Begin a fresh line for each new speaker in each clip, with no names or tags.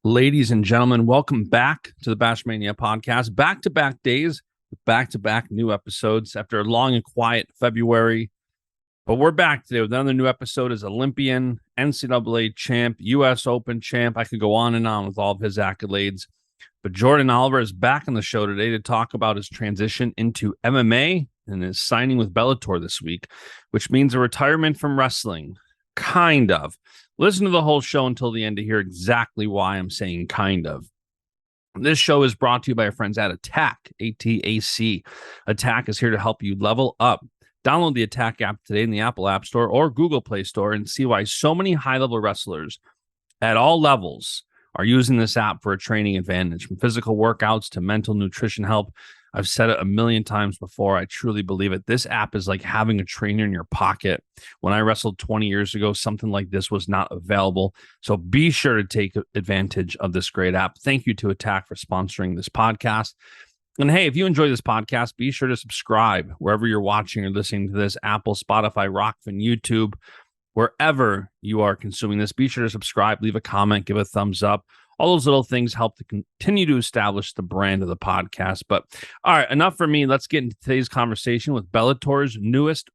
Ladies and gentlemen, welcome back to the Baschamania podcast. Back-to-back days with back-to-back new episodes after a long and quiet February. But we're back today with another new episode as Olympian, NCAA champ, U.S. Open champ. I could go on and on with all of his accolades. But Jordan Oliver is back on the show today to talk about his transition into MMA and his signing with Bellator this week, which means a retirement from wrestling. Kind of. Listen to the whole show until the end to hear exactly why I'm saying kind of. This show is brought to you by our friends at Attack, ATAC. Attack is here to help you level up. Download the Attack app today in the Apple App Store or Google Play Store and see why so many high-level wrestlers at all levels are using this app for a training advantage, from physical workouts to mental nutrition help. I've said it a million times before. I truly believe it. This app is like having a trainer in your pocket. When I wrestled 20 years ago, something like this was not available. So be sure to take advantage of this great app. Thank you to Attack for sponsoring this podcast. And hey, if you enjoy this podcast, be sure to subscribe wherever you're watching or listening to this: Apple, Spotify, Rockfin, YouTube, wherever you are consuming this. Be sure to subscribe, leave a comment, give a thumbs up. All those little things help to continue to establish the brand of the podcast. But all right, enough for me. Let's get into today's conversation with Bellator's newest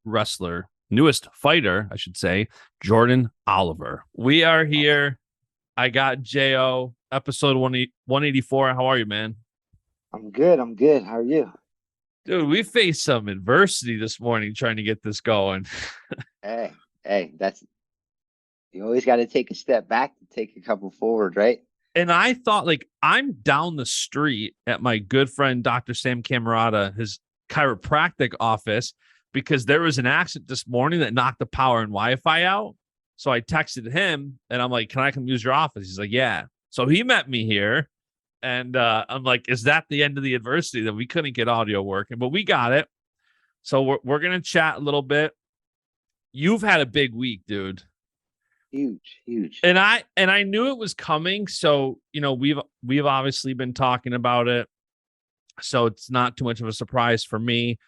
fighter, I should say, Jordan Oliver. We are here. I got JO, episode 184. How are you, man?
I'm good. How are you?
Dude, we faced some adversity this morning trying to get this going.
Hey, you always got to take a step back to take a couple forward, right?
And I thought, like, I'm down the street at my good friend, Dr. Sam Camerata, his chiropractic office, because there was an accident this morning that knocked the power and Wi-Fi out. So I texted him and I'm like, can I come use your office? He's like, yeah. So he met me here. And I'm like, is that the end of the adversity that we couldn't get audio working? But we got it. So we're going to chat a little bit. You've had a big week, dude.
Huge.
And I knew it was coming. So, you know, we've obviously been talking about it. So it's not too much of a surprise for me.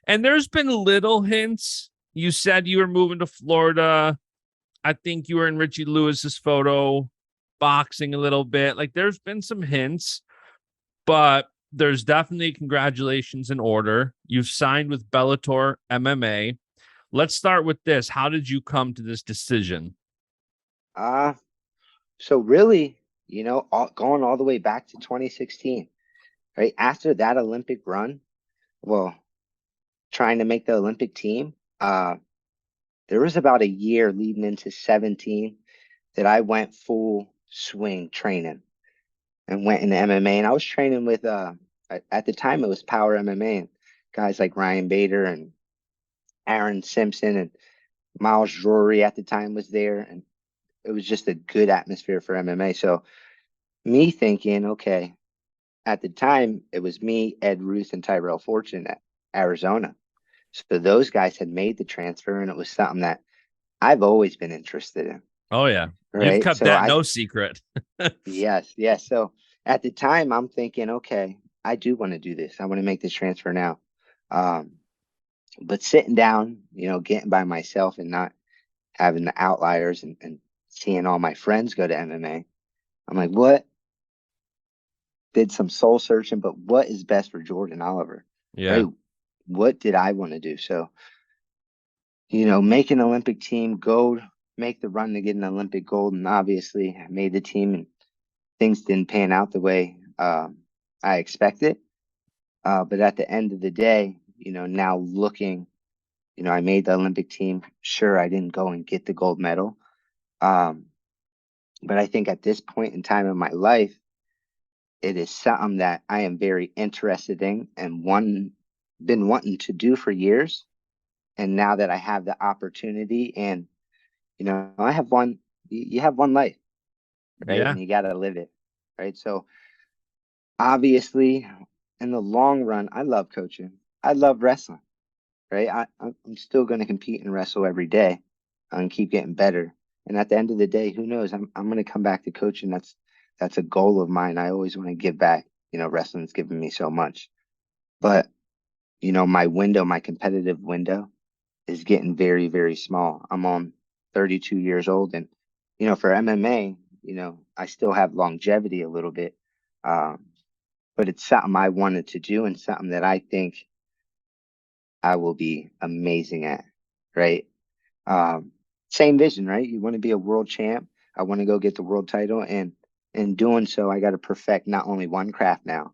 And there's been little hints. You said you were moving to Florida. I think you were in Richie Lewis's photo, boxing a little bit. Like, there's been some hints, but there's definitely congratulations in order. You've signed with Bellator MMA. Let's start with this. How did you come to this decision?
So really, going all the way back to 2016, right? After that Olympic run, well, trying to make the Olympic team, there was about a year leading into 17 that I went full swing training and went into MMA. And I was training with, at the time it was Power MMA, and guys like Ryan Bader and Aaron Simpson and Miles Drury at the time was there. And it was just a good atmosphere for MMA. So me thinking, okay, at the time it was me, Ed Ruth, and Tyrell Fortune at Arizona. So those guys had made the transfer, and it was something that I've always been interested in.
Oh, yeah. You've
Right.
kept that no secret.
Yes. So at the time I'm thinking, okay, I do want to do this. I want to make this transfer now. But sitting down, getting by myself and not having the outliers and seeing all my friends go to MMA, I'm like, what? Did some soul searching, but what is best for Jordan Oliver?
Yeah.
Right? What did I want to do? So, make an Olympic team, go make the run to get an Olympic gold, and obviously I made the team, and things didn't pan out the way I expected. But at the end of the day, now looking, I made the Olympic team. Sure, I didn't go and get the gold medal. But I think at this point in time in my life, it is something that I am very interested in and been wanting to do for years. And now that I have the opportunity, and, I have you have one life, right?
Yeah.
And you got to live it, right? So obviously, in the long run, I love coaching. I love wrestling, right? I'm still going to compete and wrestle every day and keep getting better. And at the end of the day, who knows? I'm going to come back to coaching. That's a goal of mine. I always want to give back. Wrestling's given me so much. But, my competitive window is getting very, very small. I'm on 32 years old. And, for MMA, I still have longevity a little bit. But it's something I wanted to do and something that I think I will be amazing at, right? Same vision, right? You want to be a world champ. I want to go get the world title, and in doing so, I got to perfect not only one craft now.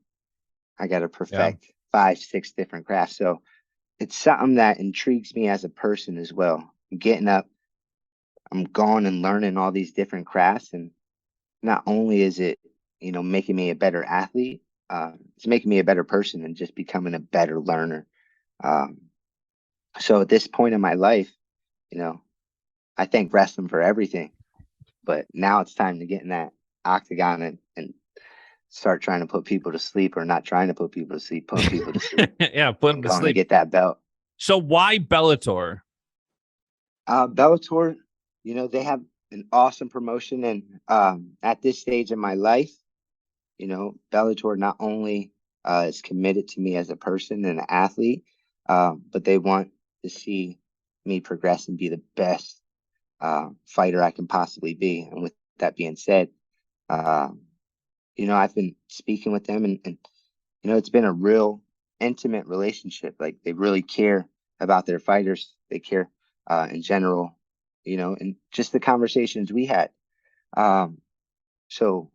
I got to
Yeah.
perfect 5, 6 different crafts. So it's something that intrigues me as a person as well. Getting up, I'm going and learning all these different crafts, and not only is it, making me a better athlete, it's making me a better person and just becoming a better learner. Um, so at this point in my life, you know, I thank wrestling for everything, but now it's time to get in that octagon and start trying to put people to sleep, or not trying to put people to sleep, putting people to sleep
Yeah, put him
and
to
going to
sleep.
get that belt.
So why Bellator?
Bellator, they have an awesome promotion, and at this stage in my life, Bellator not only is committed to me as a person and an athlete, but they want to see me progress and be the best fighter I can possibly be. And with that being said, um, I've been speaking with them, and it's been a real intimate relationship. Like, they really care about their fighters. They care in general, and just the conversations we had. Um, so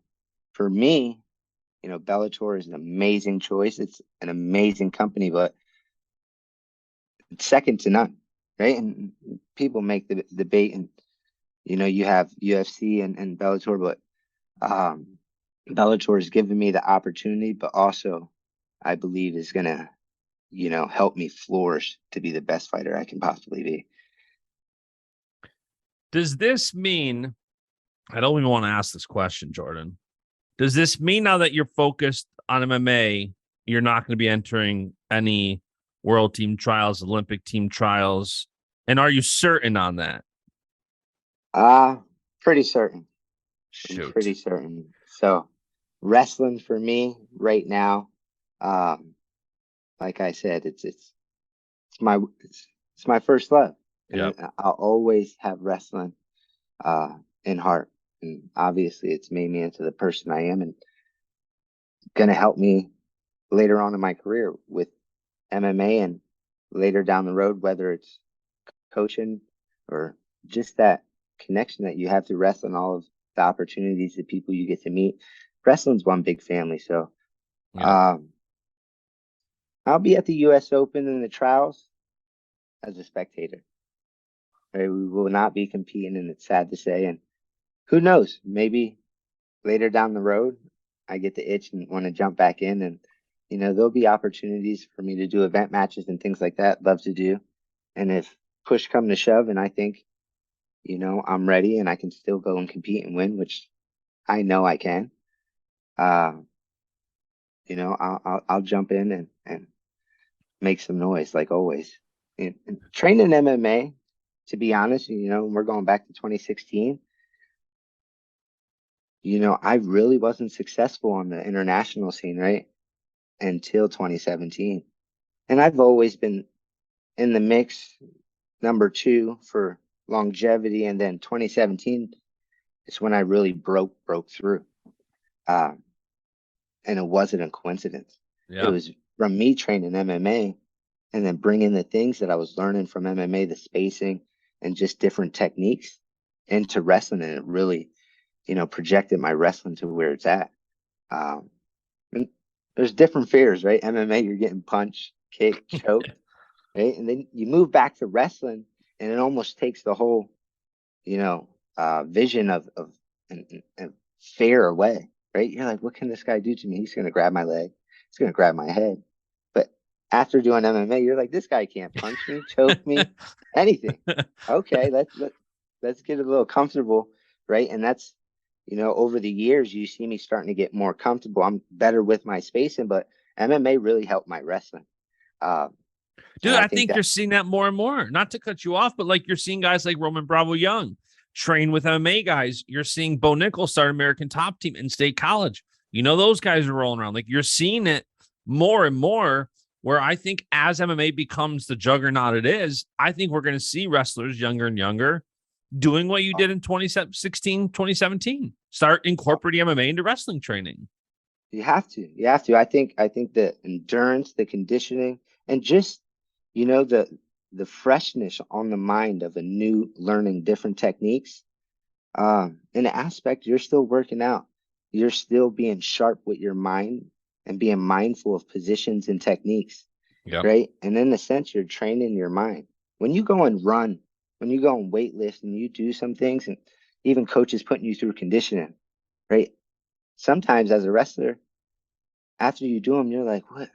for me, Bellator is an amazing choice. It's an amazing company, but it's second to none, right? And people make the debate, and you have UFC and Bellator, but Bellator has given me the opportunity, but also I believe is gonna, help me flourish to be the best fighter I can possibly be.
Does this mean, I don't even want to ask this question, Jordan. Does this mean now that you're focused on MMA, you're not going to be entering any world team trials, Olympic team trials? And are you certain on that?
Pretty certain. I'm
Shoot.
pretty certain. So wrestling for me right now, um, like I said, it's my first love, and
Yep.
I'll always have wrestling in heart. And obviously, it's made me into the person I am, and going to help me later on in my career with MMA, and later down the road, whether it's coaching or just that connection that you have to wrestling, all of the opportunities, the people you get to meet. Wrestling's one big family. So
Yep.
um, I'll be at the U.S. Open in the trials as a spectator. Right? We will not be competing, and it's sad to say. And who knows? Maybe later down the road, I get the itch and want to jump back in, and there'll be opportunities for me to do event matches and things like that. Love to do. And if push come to shove, and I think I'm ready and I can still go and compete and win, which I know I can. Uh, I'll jump in and make some noise like always. And training MMA, to be honest, we're going back to 2016. I really wasn't successful on the international scene, right? Until 2017. And I've always been in the mix, number 2 for longevity. And then 2017 is when I really broke through. Um, and it wasn't a coincidence. It
Yeah.
was from me training MMA and then bringing the things that I was learning from MMA, the spacing and just different techniques, into wrestling, and it really, projected my wrestling to where it's at. Um, and there's different fears, right? MMA, you're getting punched, kicked, choked, right? And then you move back to wrestling, and it almost takes the whole, you know, vision of and fear away, right? You're like, what can this guy do to me? He's gonna grab my leg, he's gonna grab my head. But after doing MMA, you're like, this guy can't punch me, choke me, anything. Okay, let's get a little comfortable, right? And that's, over the years, you see me starting to get more comfortable. I'm better with my spacing, but MMA really helped my wrestling. Um,
Dude,
and I
I
think
think
that
you're seeing that more and more. Not to cut you off, but like you're seeing guys like Roman Bravo Young train with MMA guys. You're seeing Bo Nichols start American Top Team in State College. Those guys are rolling around. Like, you're seeing it more and more, where I think as MMA becomes the juggernaut it is, I think we're going to see wrestlers younger and younger doing what you did in 2016, 2017. start incorporating MMA into wrestling training.
You have to. You have to. I think the endurance, the conditioning, and just, the freshness on the mind of a new learning different techniques. In the aspect, you're still working out. You're still being sharp with your mind and being mindful of positions and techniques,
Yep.
right? And in a sense, you're training your mind. When you go and run, when you go and weight lift and you do some things, and even coaches putting you through conditioning, right? Sometimes as a wrestler, after you do them, you're like, what?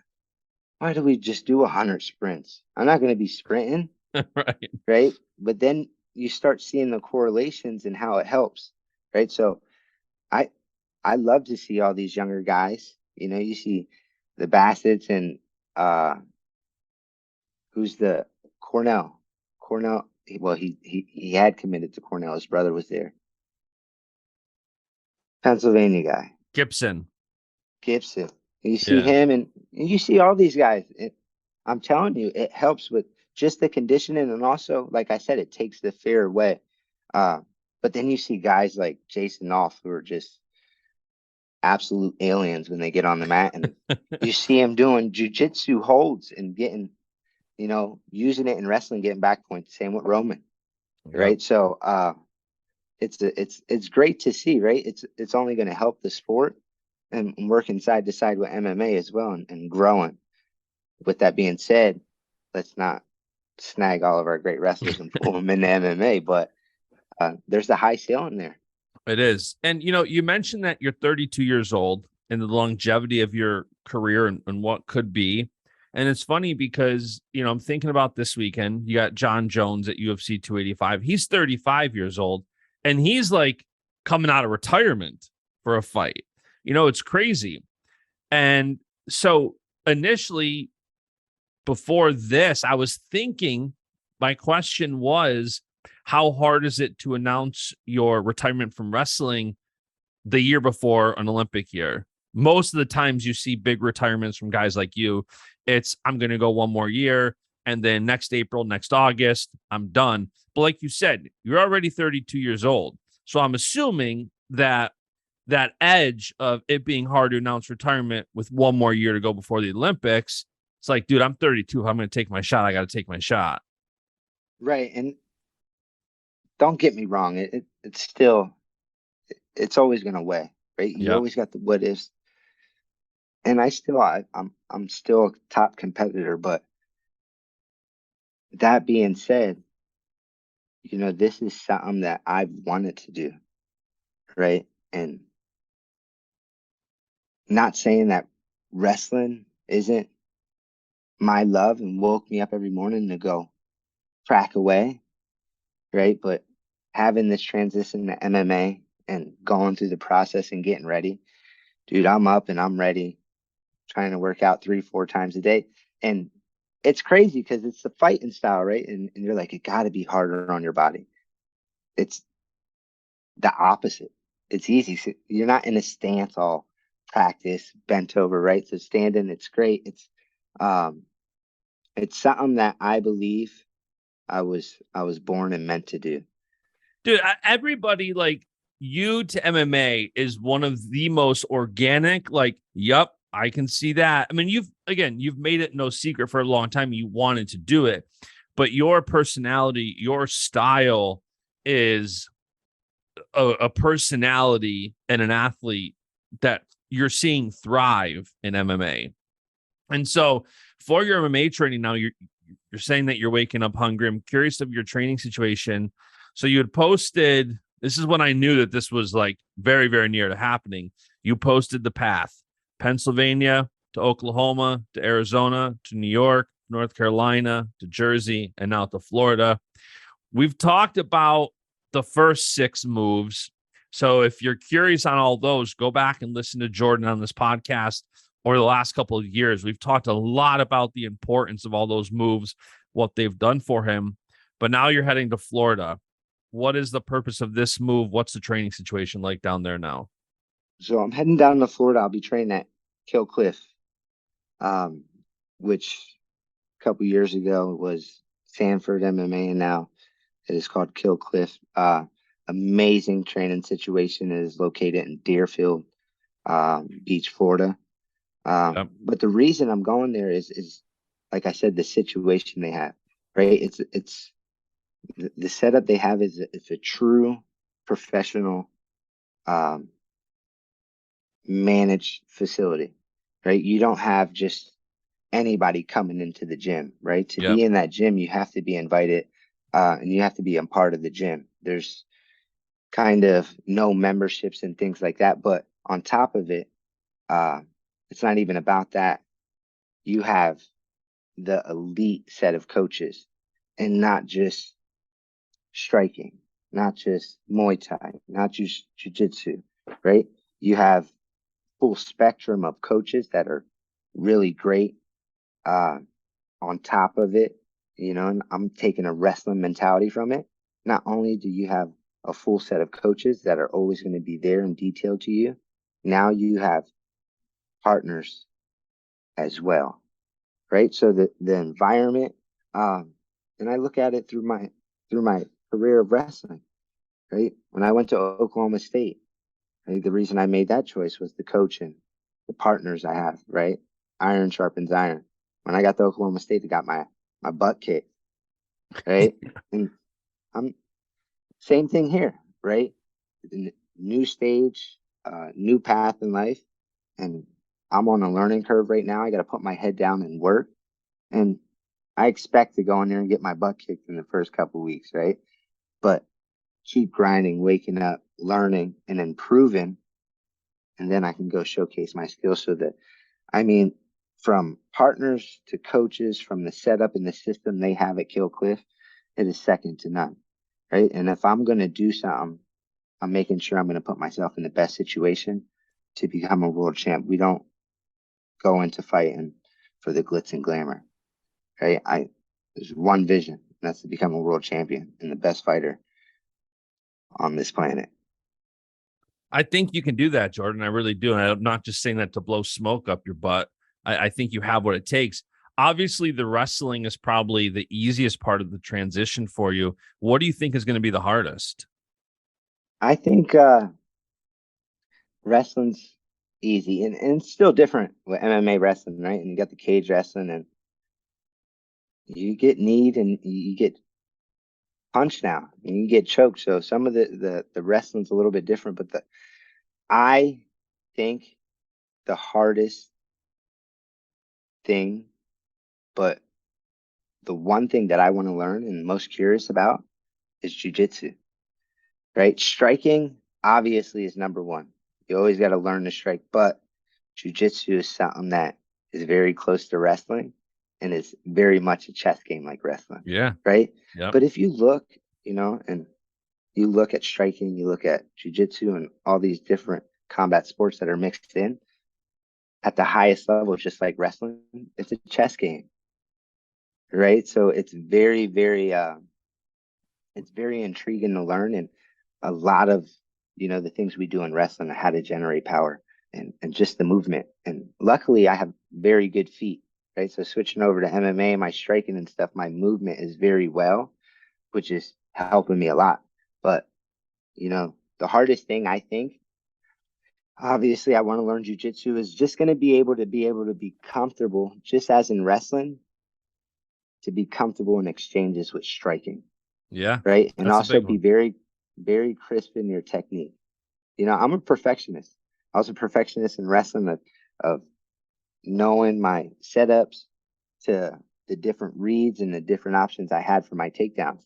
Why do we just do 100 sprints? I'm not going to be sprinting,
Right.
right? But then you start seeing the correlations and how it helps, right? So I I love to see all these younger guys. You see the Bassett's and who's the Cornell. Cornell, well, he had committed to Cornell. His brother was there. Pennsylvania guy,
Gibson.
Gibson. You see
Yeah.
him and you see all these guys. I'm telling you, it helps with just the conditioning, and also, like I said, it takes the fear away. Uh, but then you see guys like Jason Off who are just absolute aliens when they get on the mat, and you see him doing jujitsu holds and getting, using it in wrestling, getting back points. Same with Roman,
Yep.
right? So, it's great to see, right? It's only going to help the sport and working side to side with MMA as well, and growing. With that being said, let's not snag all of our great wrestlers and pull them into MMA, but there's a high ceiling there.
It is. And, you mentioned that you're 32 years old and the longevity of your career and what could be. And it's funny because, I'm thinking about this weekend. You got John Jones at UFC 285. He's 35 years old and he's like coming out of retirement for a fight. It's crazy. And so initially, before this, I was thinking, my question was, how hard is it to announce your retirement from wrestling the year before an Olympic year? Most of the times you see big retirements from guys like you. It's, I'm going to go one more year. And then next April, next August, I'm done. But like you said, you're already 32 years old. So I'm assuming that that edge of it being hard to announce retirement with one more year to go before the Olympics, it's like, dude, I'm 32. If I'm going to take my shot, I got to take my shot.
Right. And don't get me wrong, it's still, it's always going to weigh, right? You
Yep.
always got the what ifs. And I'm still a top competitor, but that being said, this is something that I've wanted to do, right? And not saying that wrestling isn't my love and woke me up every morning to go crack away, right? But having this transition to MMA and going through the process and getting ready, dude, I'm up and I'm ready, trying to work out 3, 4 times a day. And it's crazy because it's the fighting style, right? And you're like, it got to be harder on your body. It's the opposite. It's easy. So you're not in a stance all practice, bent over, right? So standing, it's great. Um, it's something that I believe I was born and meant to do.
Dude, everybody like you to MMA is one of the most organic. Like, yup, I can see that. I mean, you've made it no secret for a long time. You wanted to do it, but your personality, your style is a personality and an athlete that you're seeing thrive in MMA. And so for your MMA training now, you're saying that you're waking up hungry. I'm curious of your training situation. So you had posted, this is when I knew that this was like very, very near to happening. You posted the path, Pennsylvania to Oklahoma to Arizona to New York, North Carolina to Jersey, and now to Florida. We've talked about the first 6 moves. So if you're curious on all those, go back and listen to Jordan on this podcast over the last couple of years. We've talked a lot about the importance of all those moves, what they've done for him. But now you're heading to Florida. What is the purpose of this move? What's the training situation like down there now?
So I'm heading down to Florida. I'll be training at Kill Cliff, um, which a couple years ago was Sanford MMA, and now it is called Kill Cliff. amazing training situation. It is located in Deerfield Beach, Florida.
Yep.
But the reason I'm going there is like I said, the situation they have, right? It's the setup they have is it's a true professional um, managed facility, right? You don't have just anybody coming into the gym, right? To
Yep.
be in that gym, you have to be invited, and you have to be a part of the gym. There's kind of no memberships and things like that. But on top of it, uh, it's not even about that. You have the elite set of coaches and not just striking, not just Muay Thai, not just Jiu-Jitsu, right? You have full spectrum of coaches that are really great. Uh, on top of it, and I'm taking a wrestling mentality from it. Not only do you have a full set of coaches that are always going to be there and detailed to you, now you have partners as well, right? So the environment, and I look at it through my career of wrestling, right? When I went to Oklahoma State, right, the reason I made that choice was the coach and the partners I have, right? Iron sharpens iron. When I got to Oklahoma State, they got my butt kicked, right? And I'm same thing here, right? New stage, new path in life, and I'm on a learning curve right now. I got to put my head down and work, and I expect to go in there and get my butt kicked in the first couple of weeks, right? But keep grinding, waking up, learning, and improving, and then I can go showcase my skills. So that, I mean, from partners to coaches, from the setup and the system they have at Kill Cliff, it is second to none, right? And if I'm going to do something, I'm making sure I'm going to put myself in the best situation to become a world champ. We don't go into fighting for the glitz and glamour, right? There's one vision, and that's to become a world champion and the best fighter on this planet.
I think you can do that, Jordan. I really do. And I'm not just saying that to blow smoke up your butt. I think you have what it takes. Obviously, the wrestling is probably the easiest part of the transition for you. What do you think is going to be the hardest?
I think wrestling's easy, and it's still different with MMA wrestling, right? And you got the cage wrestling, and you get kneed and you get punched now, and you get choked. So some of the wrestling's a little bit different, but I think the hardest thing, but the one thing that I want to learn and most curious about is jujitsu, right? Striking obviously is number one. You always got to learn to strike, but jujitsu is something that is very close to wrestling and is very much a chess game like wrestling,
Yeah.
right?
Yep.
But if you look, and you look at striking, you look at jujitsu and all these different combat sports that are mixed in at the highest level, just like wrestling, it's a chess game, right? So it's very intriguing to learn, and a lot of the things we do in wrestling are how to generate power and just the movement. And luckily, I have very good feet, right? So switching over to MMA, my striking and stuff, my movement is very well, which is helping me a lot. But the hardest thing I think, obviously, I want to learn jujitsu is just going to be comfortable, just as in wrestling, to be comfortable in exchanges with striking,
Yeah.
right? And
That's a
also
big
be
one.
very, very crisp in your technique. I'm a perfectionist. I was a perfectionist in wrestling of knowing my setups to the different reads and the different options I had for my takedowns.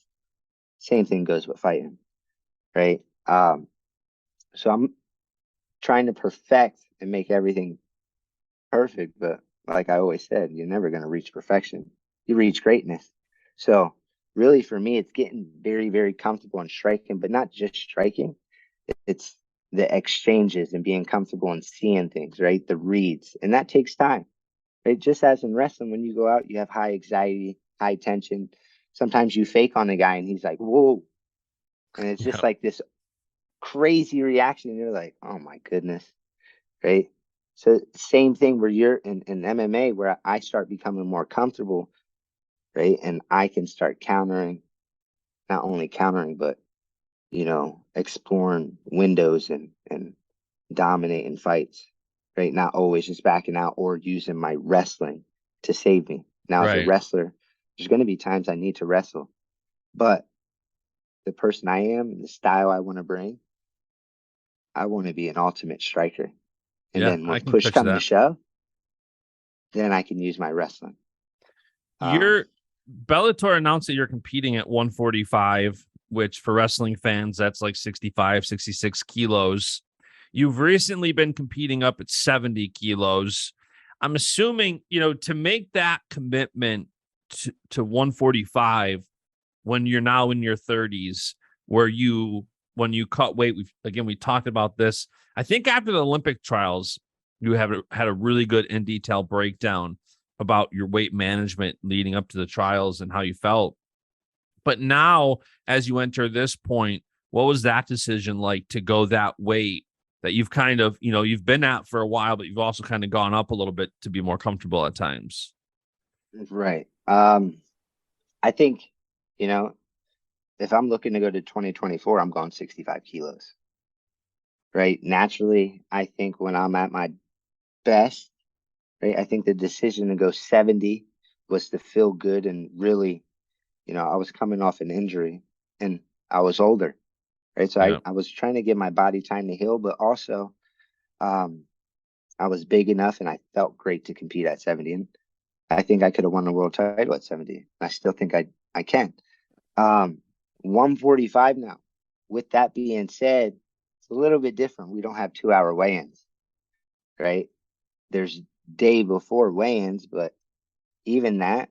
Same thing goes with fighting, right? So I'm trying to perfect and make everything perfect, but like I always said, you're never going to reach perfection. You reach greatness. So really for me, it's getting very, very comfortable in striking, but not just striking. It's the exchanges and being comfortable and seeing things, right? The reads. And that takes time, right? Just as in wrestling, when you go out, you have high anxiety, high tension. Sometimes you fake on a guy and he's like, whoa. And it's just
Yeah.
like this crazy reaction. And you're like, oh my goodness, right? So same thing where you're in MMA where I start becoming more comfortable, right? And I can start countering, not only countering, but exploring windows and dominating fights, right? Not always just backing out or using my wrestling to save me. Now, as a
Right.
wrestler, there's going to be times I need to wrestle, but the person I am, the style I want to bring, I want to be an ultimate striker. And
Yeah,
then
I
when
can
push
picture
come to
that.
shove, then I can use my wrestling. Um,
Your Bellator announced that you're competing at 145, which for wrestling fans, that's like 65, 66 kilos. You've recently been competing up at 70 kilos. I'm assuming, to make that commitment to 145 when you're now in your 30s, when you cut weight, we talked about this. I think after the Olympic trials, you have had a really good in detail breakdown about your weight management leading up to the trials and how you felt. But now, as you enter this point, what was that decision like to go that weight that you've kind of, you've been at for a while, but you've also kind of gone up a little bit to be more comfortable at times?
right. I think, you know, if I'm looking to go to 2024, I'm going 65 kilos, right? Naturally, I think when I'm at my best, right, I think the decision to go 70 was to feel good and really, I was coming off an injury and I was older, right? So
Yeah.
I was trying to give my body time to heal, but also um, I was big enough and I felt great to compete at 70. And I think I could have won the world title at 70. I still think I can. Um, 145 now. With that being said, it's a little bit different. We don't have 2 hour weigh-ins, right? There's day before weigh-ins, but even that,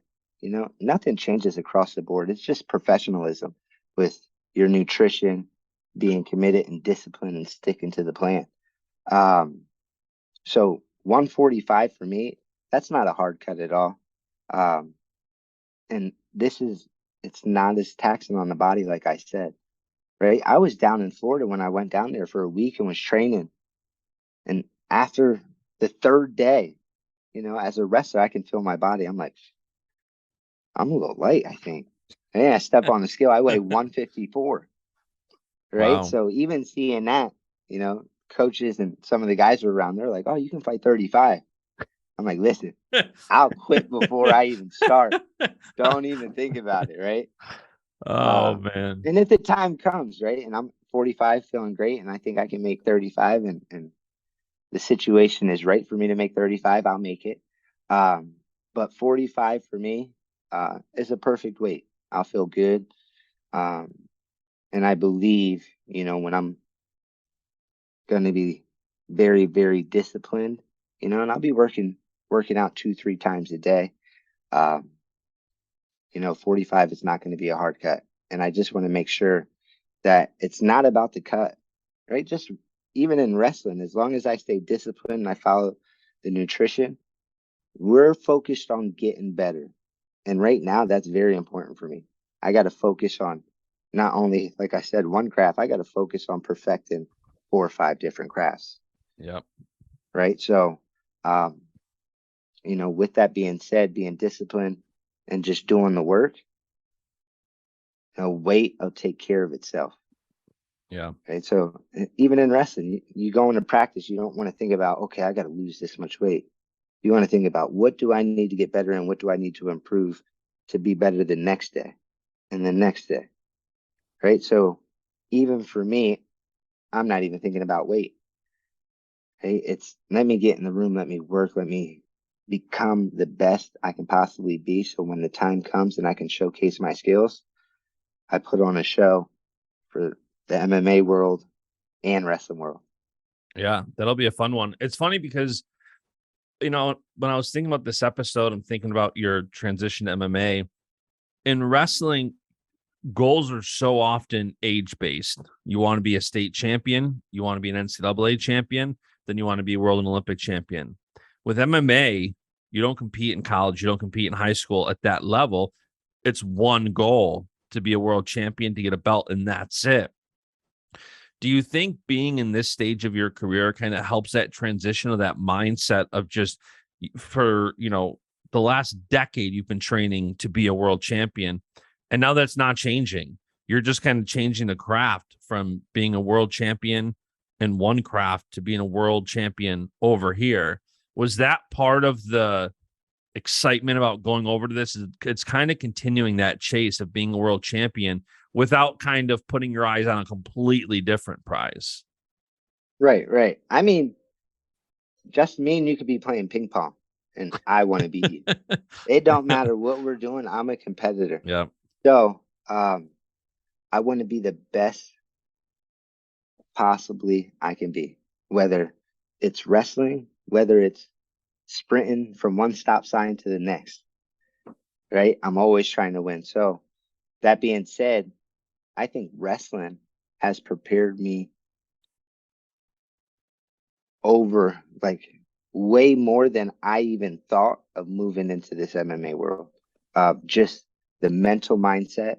nothing changes across the board. It's just professionalism with your nutrition, being committed and disciplined and sticking to the plan. Um, so 145 for me, that's not a hard cut at all. Um, and it's not as taxing on the body, like I said, right? I was down in Florida when I went down there for a week and was training. And after the third day, as a wrestler, I can feel my body. I'm like, I'm a little light, I think. And I step on the scale, I weigh 154, right?
Wow.
So even seeing that, coaches and some of the guys were around, they're like, oh, you can fight 35. I'm like, listen, I'll quit before I even start. Don't even think about it, right?
Oh,
Um,
man.
and if the time comes, right, and I'm 45 feeling great and I think I can make 35 and the situation is right for me to make 35, I'll make it. But 45 for me is a perfect weight. I'll feel good. Um, and I believe, when I'm going to be very, very disciplined, and I'll be working out 2, 3 times a day. Um, 45 is not going to be a hard cut. And I just want to make sure that it's not about the cut, right? Just even in wrestling, as long as I stay disciplined and I follow the nutrition, we're focused on getting better. And right now, that's very important for me. I got to focus on not only, like I said, one craft, I got to focus on perfecting 4 or 5 different crafts,
Yep.
right? So, um, with that being said, being disciplined and just doing the work, weight will take care of itself.
Yeah.
Right. So even in wrestling, you go into practice, you don't want to think about, okay, I got to lose this much weight. You want to think about what do I need to get better and what do I need to improve to be better the next day and the next day. Right. So even for me, I'm not even thinking about weight. Right. It's let me get in the room, let me work, let me become the best I can possibly be. So when the time comes and I can showcase my skills, I put on a show for the MMA world and wrestling world.
Yeah. That'll be a fun one. It's funny because, when I was thinking about this episode, I'm thinking about your transition to MMA. In wrestling, goals are so often age based. You want to be a state champion, you want to be an NCAA champion, then you want to be a world and Olympic champion. With MMA, you don't compete in college, you don't compete in high school at that level. It's one goal to be a world champion, to get a belt, and that's it. Do you think being in this stage of your career kind of helps that transition of that mindset of just for, the last decade you've been training to be a world champion, and now that's not changing? you're just kind of changing the craft from being a world champion in one craft to being a world champion over here. Was that part of the excitement about going over to this? It's kind of continuing that chase of being a world champion without kind of putting your eyes on a completely different prize.
Right. I mean, just me and you could be playing ping pong, and I want to beat you. It don't matter what we're doing. I'm a competitor.
Yeah.
So, I want to be the best possibly I can be, whether it's wrestling, whether it's sprinting from one stop sign to the next, right? I'm always trying to win. So, that being said, I think wrestling has prepared me over like way more than I even thought of moving into this MMA world. Just the mental mindset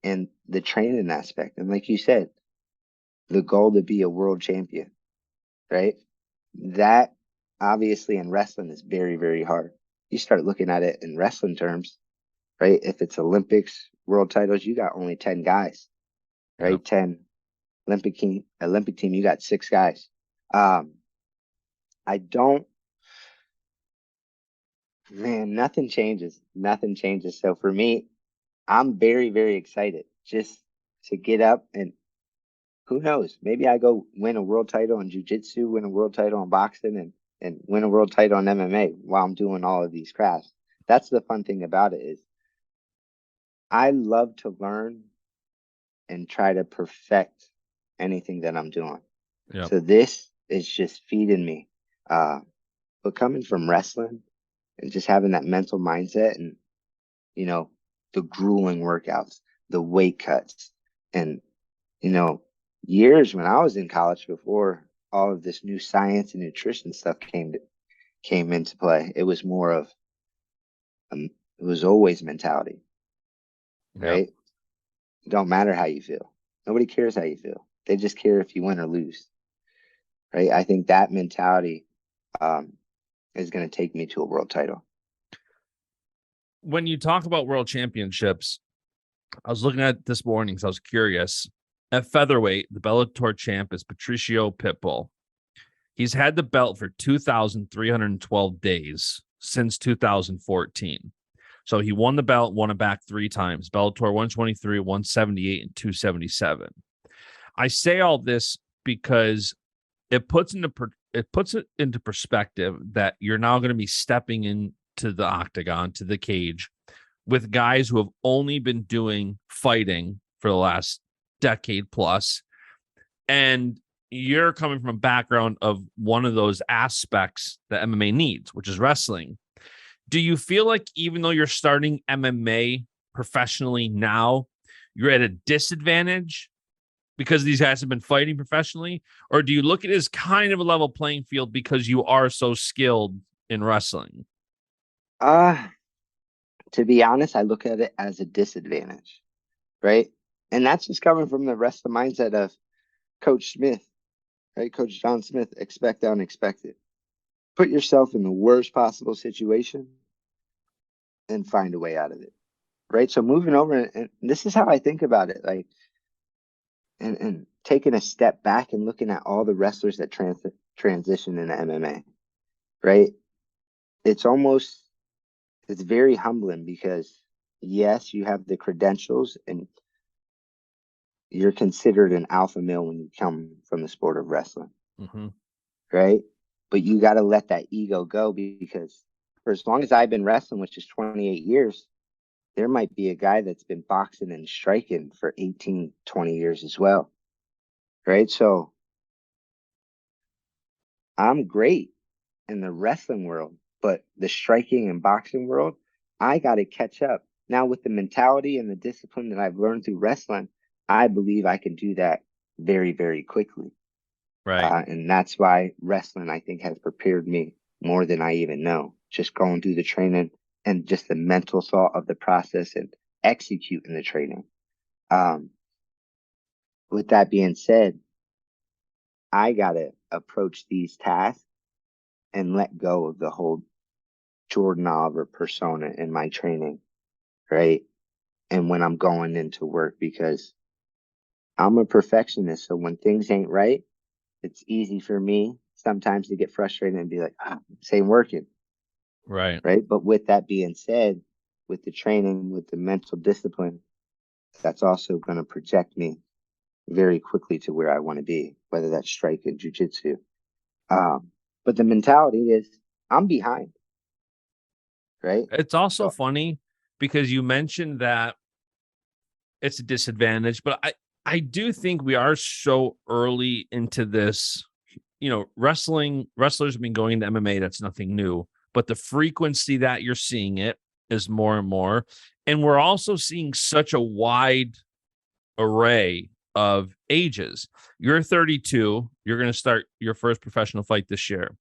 and the training aspect. And like you said, the goal to be a world champion, right? That obviously in wrestling is very, very hard. You start looking at it in wrestling terms, right? If it's Olympics, world titles, you got only 10 guys, right?
Yep.
10 Olympic team, you got 6 guys. Um, I don't, man, nothing changes. Nothing changes. So for me, I'm very, very excited just to get up and who knows? Maybe I go win a world title in jiu-jitsu, win a world title in boxing, and win a world title in MMA while I'm doing all of these crafts. That's the fun thing about it is I love to learn and try to perfect anything that I'm doing.
Yep.
So this is just feeding me. But coming from wrestling and just having that mental mindset and, you know, the grueling workouts, the weight cuts, and, you know, years when I was in college before all of this new science and nutrition stuff came into play, it was more of it was always mentality,
Yep.
right? It don't matter how you feel. Nobody cares how you feel. They just care if you win or lose, right? I think that mentality um, is going to take me to a world title.
When you talk about world championships, I was looking at it this morning because I was curious. At featherweight, the Bellator champ is Patricio Pitbull. He's had the belt for 2,312 days since 2014. So he won the belt, won it back 3 times. Bellator 123, 178, and 277. I say all this because it puts it into perspective that you're now going to be stepping into the octagon, to the cage, with guys who have only been doing fighting for the last decade plus. And you're coming from a background of one of those aspects that MMA needs, which is wrestling. Do you feel like even though you're starting MMA professionally now, you're at a disadvantage because these guys have been fighting professionally? Or do you look at it as kind of a level playing field because you are so skilled in wrestling?
Uh, to be honest, I look at it as a disadvantage, right? And that's just coming from the rest of the mindset of Coach Smith, right? Coach John Smith, expect the unexpected. Put yourself in the worst possible situation and find a way out of it, right? So moving over, and this is how I think about it, like, and taking a step back and looking at all the wrestlers that transition into MMA, right? It's almost, it's very humbling because yes, you have the credentials and you're considered an alpha male when you come from the sport of wrestling,
Mm-hmm.
right? But you got to let that ego go because for as long as I've been wrestling, which is 28 years, there might be a guy that's been boxing and striking for 18, 20 years as well, right? So I'm great in the wrestling world, but the striking and boxing world, I got to catch up. Now, with the mentality and the discipline that I've learned through wrestling, I believe I can do that very, very quickly.
Right.
And that's why wrestling, I think, has prepared me more than I even know. Just going through the training and just the mental thought of the process and executing the training. Um, with that being said, I got to approach these tasks and let go of the whole Jordan Oliver persona in my training, right? And when I'm going into work, because I'm a perfectionist, so when things ain't right, it's easy for me sometimes to get frustrated and be like, this ain't working,
Right.
right? But with that being said, with the training, with the mental discipline, that's also going to project me very quickly to where I want to be, whether that's strike and jujitsu. But the mentality is I'm behind, right?
It's also
So,
funny because you mentioned that it's a disadvantage, but I do think we are so early into this. Wrestlers have been going to MMA. That's nothing new, but the frequency that you're seeing it is more and more. And we're also seeing such a wide array of ages. You're 32. You're going to start your first professional fight this year.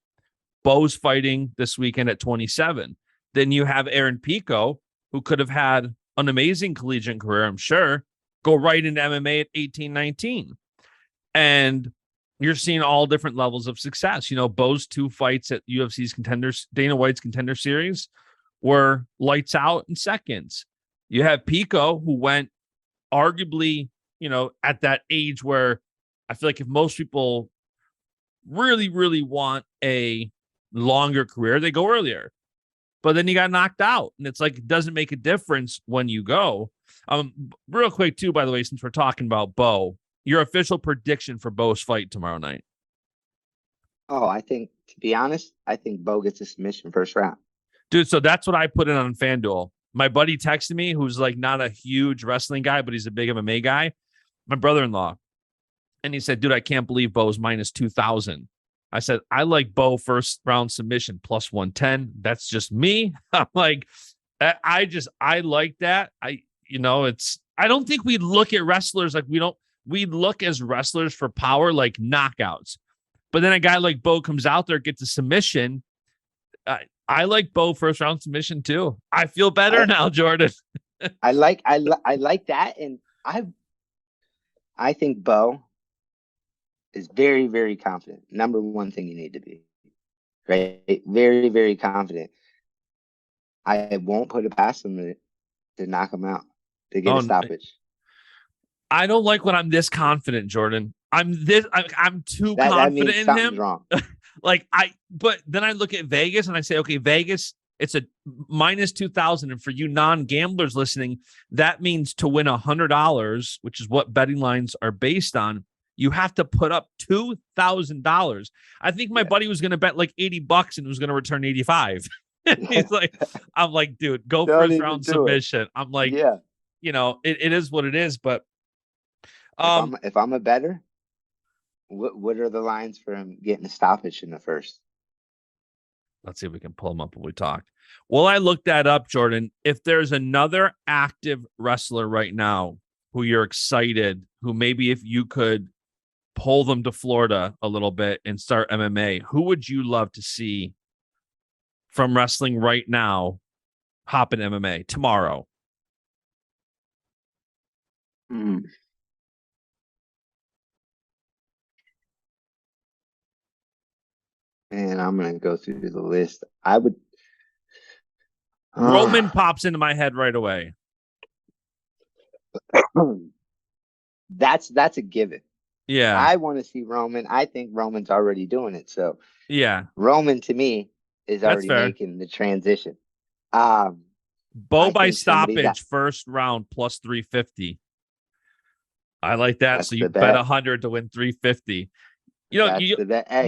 Bo's fighting this weekend at 27. Then you have Aaron Pico, who could have had an amazing collegiate career, I'm sure, go right into MMA at 18, 19. And you're seeing all different levels of success. Bo's 2 fights at UFC's Dana White's Contender Series were lights out in seconds. You have Pico, who went arguably, at that age where I feel like if most people really, really want a longer career, they go earlier. But then you got knocked out, and it's like it doesn't make a difference when you go. Real quick too, by the way, since we're talking about Bo, your official prediction for Bo's fight tomorrow night.
to be honest, I think Bo gets a submission first round.
Dude, so that's what I put in on FanDuel. My buddy texted me, who's like not a huge wrestling guy, but he's a big MMA guy, my brother-in-law. And he said, dude, I can't believe Bo's minus 2,000. I said, I like Bo first round submission plus 110. That's just me. I'm like, I like that. I don't think we look at wrestlers like we look as wrestlers for power, like knockouts. But then a guy like Bo comes out there, gets a submission. I like Bo first round submission too. I feel better now, Jordan.
I like that. And I think Bo is very, very confident. Number one thing you need to be, right? Very, very confident. I won't put it past him to knock him out, to get a stoppage.
I don't like when I'm this confident, Jordan. I'm too confident
that means
in
something's
him.
wrong.
But then I look at Vegas and I say, okay, Vegas, it's a minus 2,000. And for you non-gamblers listening, that means to win $100, which is what betting lines are based on, you have to put up $2,000. I think my buddy was going to bet like $80 and was going to return 85. He's like, I'm like, dude, go first round submission. I'm like,
yeah,
it is what it is. But
if I'm a bettor, what are the lines for him getting a stoppage in the first?
Let's see if we can pull them up when we talk. Well, I looked that up, Jordan. If there's another active wrestler right now who you're excited, who maybe if you could pull them to Florida a little bit and start MMA, who would you love to see from wrestling right now hop in MMA tomorrow?
And I'm going to go through the list. I would.
Roman pops into my head right away.
That's a given.
Yeah.
I want to see Roman. I think Roman's already doing it. So
yeah,
Roman to me is already making the transition.
Bo by stoppage first round plus 350. I like that. So you bet 100 to win 350. You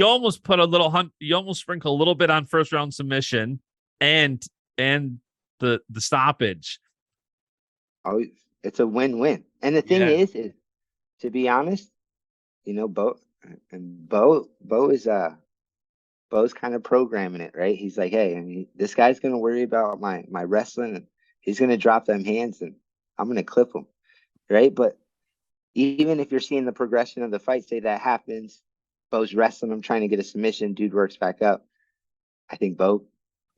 almost put a little you almost sprinkle a little bit on first round submission and the stoppage.
Oh, it's a win-win. And the thing is to be honest, Bo is Bo's kind of programming it, right? He's like, hey, this guy's gonna worry about my wrestling, and he's gonna drop them hands, and I'm gonna clip him, right? But even if you're seeing the progression of the fight, say that happens, Bo's wrestling him, trying to get a submission, dude works back up. I think Bo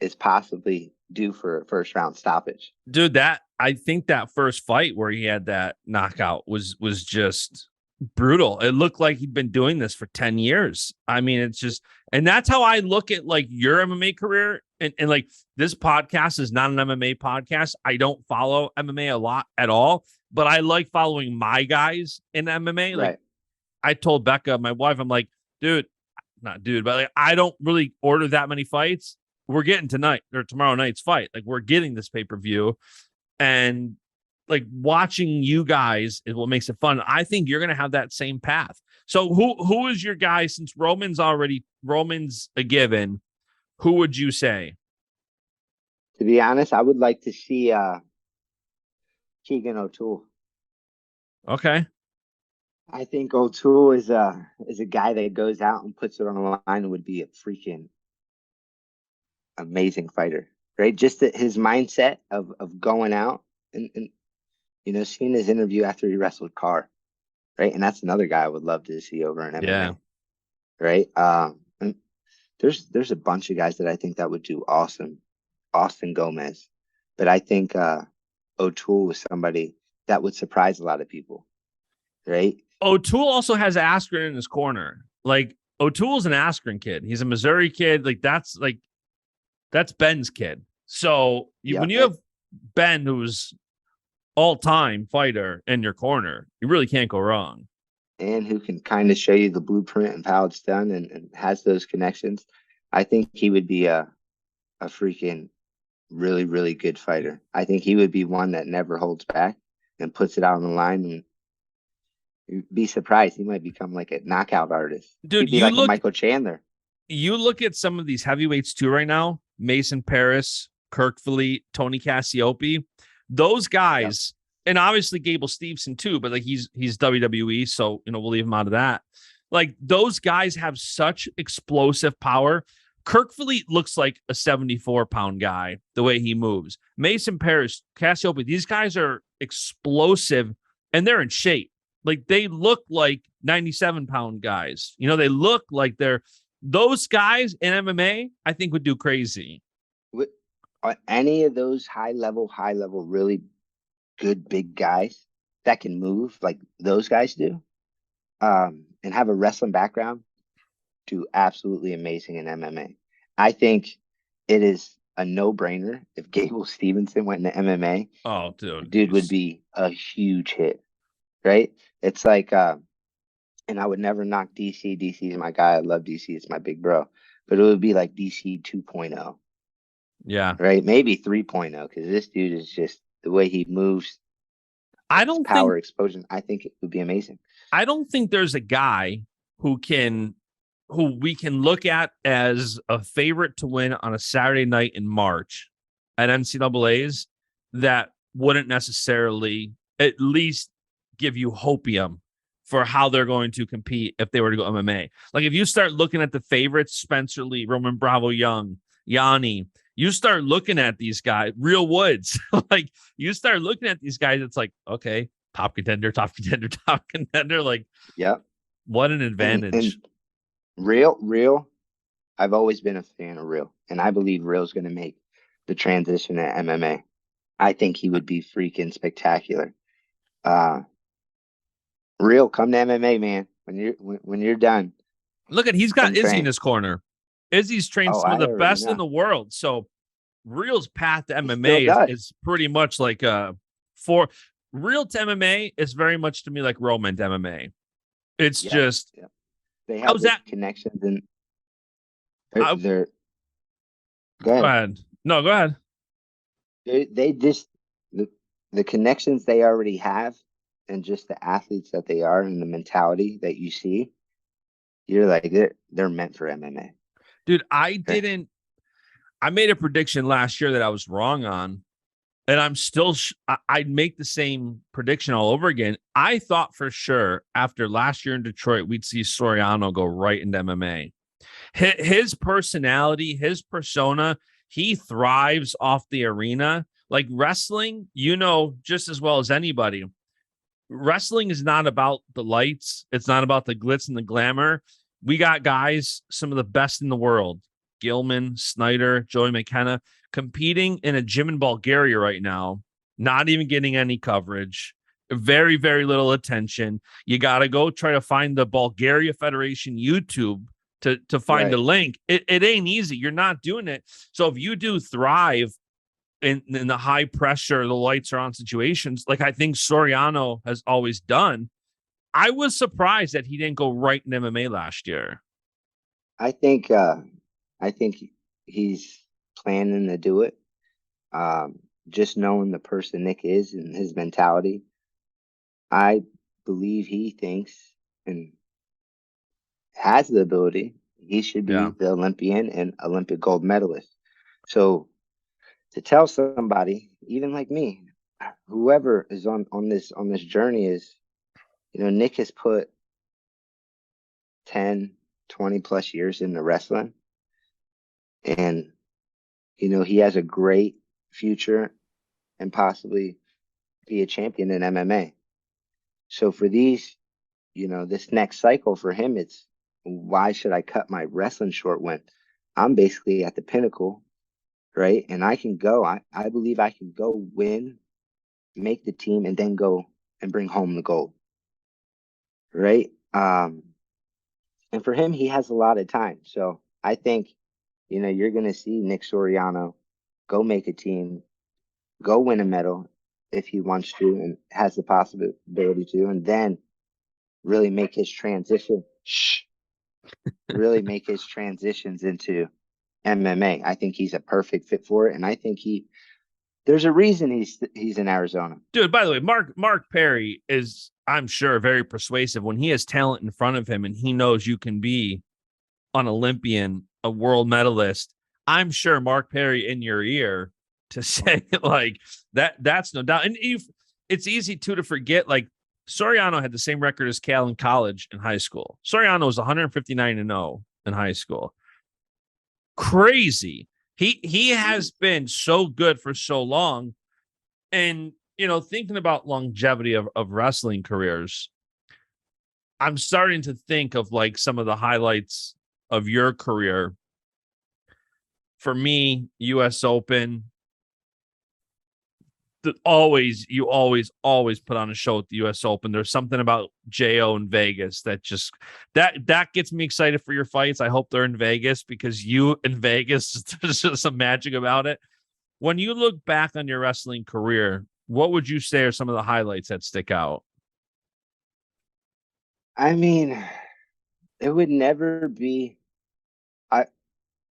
is possibly due for a first round stoppage.
Dude, I think that first fight where he had that knockout was just brutal. It looked like he'd been doing this for 10 years. I mean, it's just, and that's how I look at like your MMA career. And like this podcast is not an MMA podcast. I don't follow MMA a lot at all. but I like following my guys in MMA. Like
Right.
I told Becca, my wife, I'm like, dude, not dude, but like I don't really order that many fights. We're getting tonight or tomorrow night's fight. Like we're getting this pay-per-view, and like watching you guys is what makes it fun. I think you're gonna have that same path. So who is your guy, since Roman's a given? Who would you say?
To be honest, I would like to see Keegan O'Toole.
Okay.
I think O'Toole is a guy that goes out and puts it on the line and would be a freaking amazing fighter, right? Just his mindset of going out and seeing his interview after he wrestled Carr, right? And that's another guy I would love to see over in
Yeah.
MMA, right? And there's a bunch of guys that I think that would do awesome. Austin Gomez, but I think O'Toole was somebody that would surprise a lot of people, right?
O'Toole also has Askren in his corner. Like O'Toole's an Askren kid. He's a Missouri kid. That's Ben's kid. So
Yeah,
when you have Ben, who's all-time fighter in your corner, you really can't go wrong.
and who can kind of show you the blueprint and how it's done and has those connections. I think he would be a freaking really, really good fighter. I think he would be one that never holds back and puts it out on the line, and you'd be surprised. He might become like a knockout artist.
Dude,
He'd be like a Michael Chandler.
You look at some of these heavyweights too right now, Mason Paris, Kirk Fleet, Tony Cassiope, those guys, and obviously Gable Steveson too, but like he's WWE, so we'll leave him out of that. Like those guys have such explosive power. Kirk Fleet looks like a 74-pound guy, the way he moves. Mason Paris, Cassiope, these guys are explosive and they're in shape. Like they look like 97-pound guys. They look like those guys in MMA, I think would do crazy.
Any of those high level, really good big guys that can move like those guys do, and have a wrestling background, do absolutely amazing in MMA. I think it is a no-brainer if Gable Steveson went into MMA.
Oh, dude.
Dude would be a huge hit, right? It's like, and I would never knock DC. DC is my guy. I love DC. It's my big bro. But it would be like DC 2.0.
Yeah.
Right? Maybe 3.0, because this dude is just the way he moves.
I don't
power
think
explosion. I think it would be amazing.
I don't think there's a guy who we can look at as a favorite to win on a Saturday night in March at NCAA's that wouldn't necessarily at least give you hopium for how they're going to compete if they were to go MMA. Like if you start looking at the favorites, Spencer Lee, Roman Bravo Young, Yanni, you start looking at these guys, Real Woods, like you start looking at these guys, it's like, okay, top contender. Like,
yeah,
what an advantage.
And Real, I've always been a fan of Real, and I believe Real's going to make the transition to MMA. I think he would be freaking spectacular. Real, come to MMA, man. When you're done.
Look at, he's got Izzy
train
in his corner. Izzy's trained some of the best in the world. So Real's path to MMA is pretty much like for Real to MMA is very much to me like Roman to MMA. It's just
they have connections and they're go ahead.
No, go ahead.
They just the connections they already have, and just the athletes that they are and the mentality that you see, you're like they're meant for MMA.
Dude, I made a prediction last year that I was wrong on, and I'm still I'd make the same prediction all over again. I thought for sure after last year in Detroit we'd see Soriano go right into MMA. His personality, his persona, he thrives off the arena. Like wrestling, just as well as anybody, wrestling is not about the lights. It's not about the glitz and the glamour. We got guys, some of the best in the world, Gilman, Snyder, Joey McKenna, competing in a gym in Bulgaria right now, not even getting any coverage, very, very little attention. You got to go try to find the Bulgaria Federation YouTube to find a link. It ain't easy. You're not doing it. So if you do thrive in the high pressure, the lights are on situations, like I think Soriano has always done. I was surprised that he didn't go right in MMA last year.
I think he's planning to do it. Just knowing the person Nick is and his mentality, I believe he thinks and has the ability he should be
Yeah.
the Olympian and Olympic gold medalist. So to tell somebody, even like me, whoever is on this journey is, Nick has put 10, 20 plus years into wrestling, and he has a great future and possibly be a champion in MMA. So for this next cycle for him, it's why should I cut my wrestling short when I'm basically at the pinnacle, right? And I can go. I believe I can go win, make the team, and then go and bring home the gold, right? And for him, he has a lot of time. So I think, you're going to see Nick Soriano go make a team, go win a medal if he wants to and has the possibility to, and then really make his transition. Really make his transitions into MMA. I think he's a perfect fit for it, and I think there's a reason he's in Arizona.
Dude, by the way, Mark Perry is, I'm sure, very persuasive when he has talent in front of him and he knows you can be an Olympian, a world medalist. I'm sure Mark Perry in your ear to say like that's no doubt. And it's easy too to forget, like Soriano had the same record as Cal in college and high school. Soriano was 159-0 in high school. Crazy. He has been so good for so long. And, thinking about longevity of wrestling careers, I'm starting to think of like some of the highlights of your career. For me, US Open, you always put on a show at the US Open. There's something about JO in Vegas that just that gets me excited for your fights. I hope they're in Vegas because you in Vegas, there's just some magic about it. When you look back on your wrestling career, what would you say are some of the highlights that stick out?
I mean, it would never be. I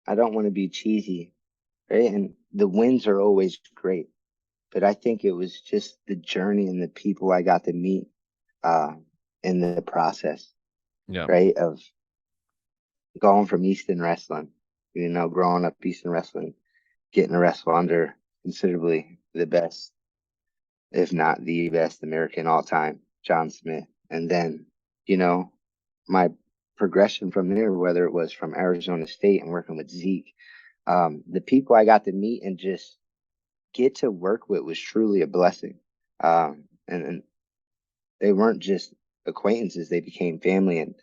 I don't want to be cheesy, right? And the wins are always great, but I think it was just the journey and the people I got to meet uh, in the process,
Yeah.
right? Of going from Easton wrestling, growing up Easton wrestling, getting to wrestle under considerably the best, if not the best American all time, John Smith. And then, my progression from there, whether it was from Arizona State and working with Zeke, the people I got to meet and just get to work with was truly a blessing. And they weren't just acquaintances, they became family. And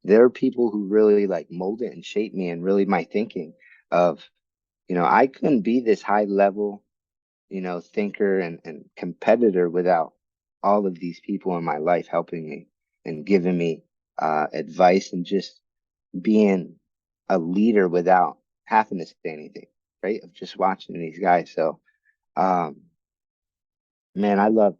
there are people who really like molded and shaped me and really my thinking of, I couldn't be this high level, thinker and competitor without all of these people in my life helping me and giving me advice and just being a leader without having to say anything, right? Of just watching these guys. So, um, man, I love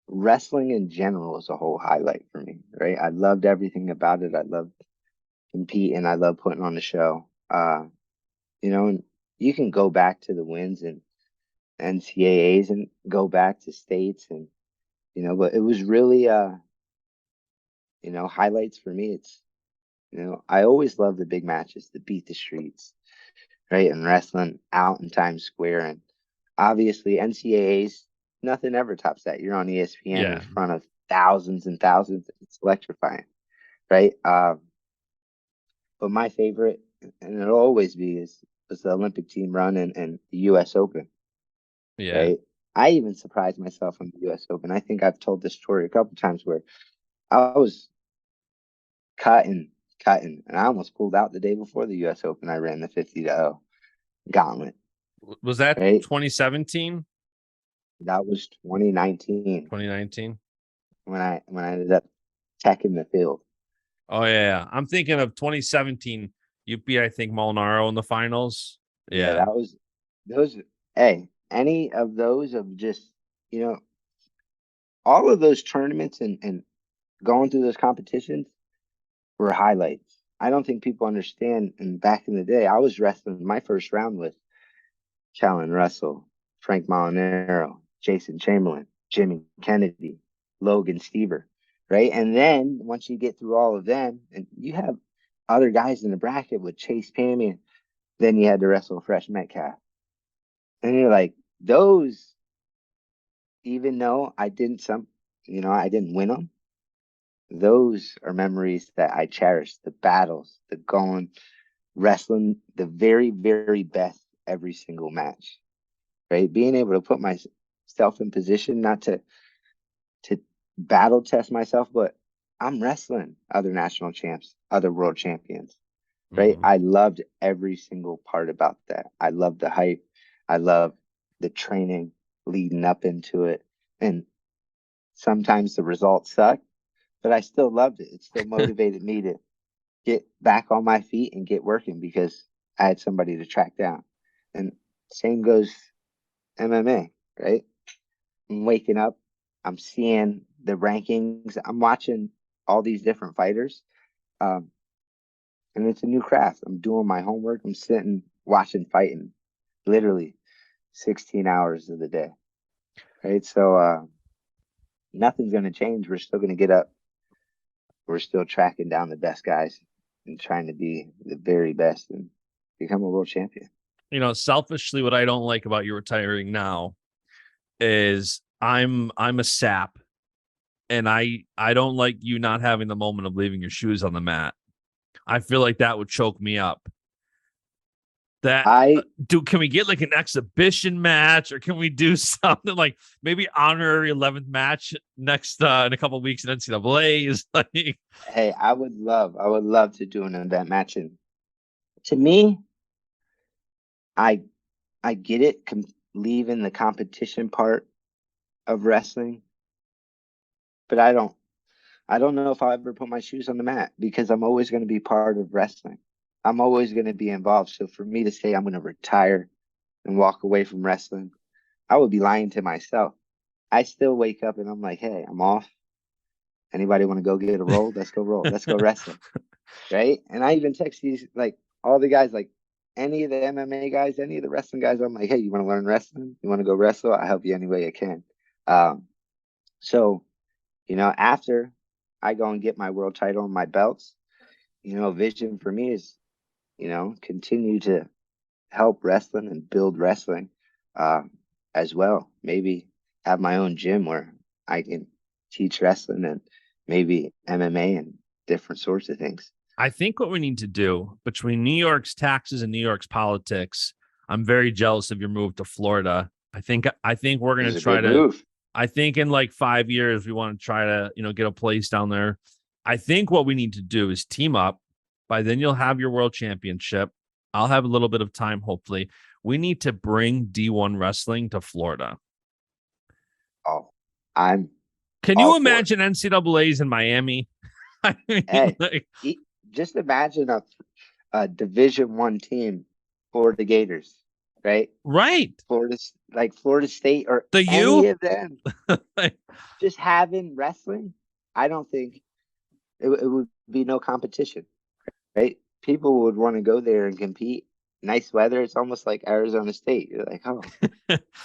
wrestling in general is a whole highlight for me, right? I loved everything about it. I loved competing. I love putting on the show. And you can go back to the wins and NCAAs and go back to states and but it was really highlights for me. It's I always love the big matches, the beat the streets, right? And wrestling out in Times Square and obviously NCAAs, nothing ever tops that. You're on ESPN in
Yeah.
front of thousands and thousands. It's electrifying, right? But my favorite, and it'll always be, is the Olympic team run and the U.S. Open,
Yeah.
right? I even surprised myself on the U.S. Open. I think I've told this story a couple times where I was cutting, and I almost pulled out the day before the U.S. Open. I ran the 50-0 gauntlet,
Was that
right?
2017,
That was 2019
2019?
when I ended up checking the field.
Oh yeah. I'm thinking of 2017. You beat, I think, Molinaro in the finals.
Yeah,
Yeah.
that was those. Hey, any of those of just, all of those tournaments and going through those competitions were highlights. I don't think people understand. And back in the day, I was wrestling. My first round was Callan Russell, Frank Molinaro, Jason Chamberlain, Jimmy Kennedy, Logan Stever, right? And then once you get through all of them, and you have other guys in the bracket with Chase Pamian, then you had to wrestle Fresh Metcalf. And you're like, those, even though I didn't win them, those are memories that I cherish. The battles, the going, wrestling, the very, very best every single match, right? Being able to put myself in position not to battle test myself, but I'm wrestling other national champs, other world champions, right?
Mhm.
I loved every single part about that. I loved the hype. I loved the training leading up into it. And sometimes the results suck, but I still loved it. It still motivated me to get back on my feet and get working because I had somebody to track down. And same goes MMA, right? I'm waking up, I'm seeing the rankings, I'm watching all these different fighters. Um, and it's a new craft. I'm doing my homework. I'm sitting, watching, fighting literally 16 hours of the day, right? So nothing's going to change. We're still going to get up. We're still tracking down the best guys and trying to be the very best and become a world champion.
Selfishly, what I don't like about you retiring now is I'm a sap, and I don't like you not having the moment of leaving your shoes on the mat. I feel like that would choke me up. That
I
can we get like an exhibition match, or can we do something like maybe honorary 11th match next in a couple of weeks in NCAA is like
Hey, I would love to do an event match. And to me, I I get it, leaving the competition part of wrestling, but I don't know if I'll ever put my shoes on the mat because I'm always going to be part of wrestling. I'm always going to be involved. So for me to say I'm going to retire and walk away from wrestling, I would be lying to myself. I still wake up and I'm like, hey, I'm off. Anybody want to go get a roll? Let's go roll. Let's go wrestle. Right. And I even text these, like, all the guys, like any of the MMA guys, any of the wrestling guys. I'm like, hey, you want to learn wrestling? You want to go wrestle? I help you any way I can. Um, so, after I go and get my world title and my belts, vision for me is, continue to help wrestling and build wrestling uh, as well. Maybe have my own gym where I can teach wrestling and maybe MMA and different sorts of things.
I think what we need to do between New York's taxes and New York's politics, I'm very jealous of your move to Florida. I think we're
It
gonna
was a
try
good
to.
move.
I think in like 5 years we want to try to get a place down there. I think what we need to do is team up. By then you'll have your world championship. I'll have a little bit of time, hopefully. We need to bring D1 wrestling to Florida.
Oh, I'm
Can
all
you
for it.
imagine NCAA's in Miami? I mean,
Hey,
like,
just imagine a Division 1 team, Florida Gators, right?
right.
Florida State or
The
any
U.
of them.
Like,
Just having wrestling, I don't think it would be no competition, right? People would want to go there and compete. Nice weather. It's almost like Arizona State. You're like, oh,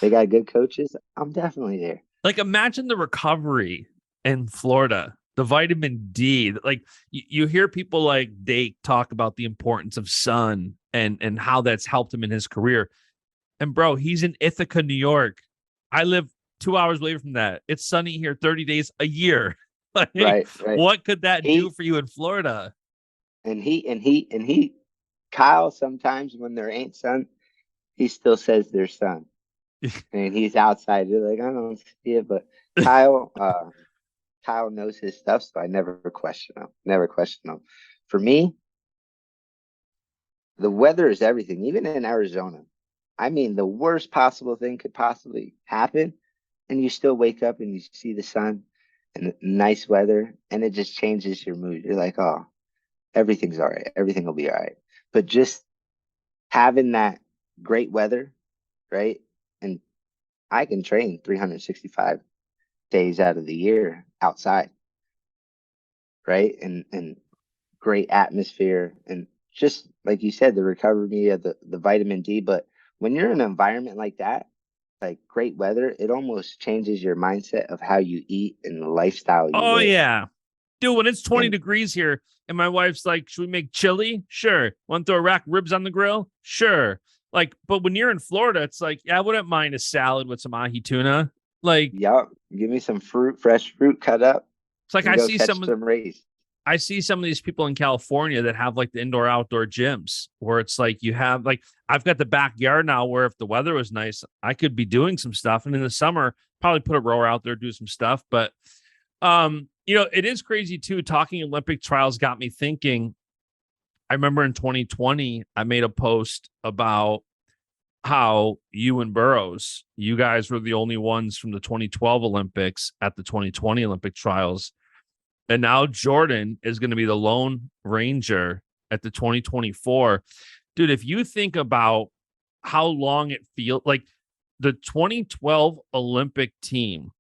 they got good coaches. I'm definitely there.
like imagine the recovery in Florida, the vitamin D. Like you hear people like they talk about the importance of sun and how that's helped him in his career. And bro, he's in Ithaca, New York. I live 2 hours away from that. It's sunny here 30 days a year. Like,
Right, right.
what could that do
He
for you in Florida?
and he Kyle, sometimes when there ain't sun, he still says there's sun. And he's outside. You're like, I don't see it, but Kyle, Kyle knows his stuff, so I never question him. Never question him. For me, the weather is everything, even in Arizona. I mean, the worst possible thing could possibly happen, and you still wake up and you see the sun and nice weather, and it just changes your mood. You're like, oh, everything's all right. Everything will be all right. But just having that great weather, right? And I can train 365 days out of the year outside, right? And great atmosphere and just like you said, the recovery of the vitamin D. But when you're in an environment like that, like great weather, it almost changes your mindset of how you eat and the lifestyle you
Oh
live.
yeah. Dude, when it's 20
And
degrees here and my wife's like, should we make chili? Sure. Want to throw a rack of ribs on the grill? Sure. Like, but when you're in Florida, it's like, yeah, I wouldn't mind a salad with some ahi tuna. Like,
yup, give me some fruit, fresh fruit cut up,
it's like
and go catch some rays.
I see some of these people in California that have like the indoor outdoor gyms where it's like you have like I've got the backyard now where if the weather was nice, I could be doing some stuff. And in the summer, probably put a rower out there, do some stuff. But it is crazy too. Talking Olympic trials got me thinking. I remember in 2020, I made a post about how you and Burroughs, you guys were the only ones from the 2012 Olympics at the 2020 Olympic trials. And now Jordan is going to be the Lone Ranger at the 2024. Dude, if you think about how long it feels like the 2012 Olympic team,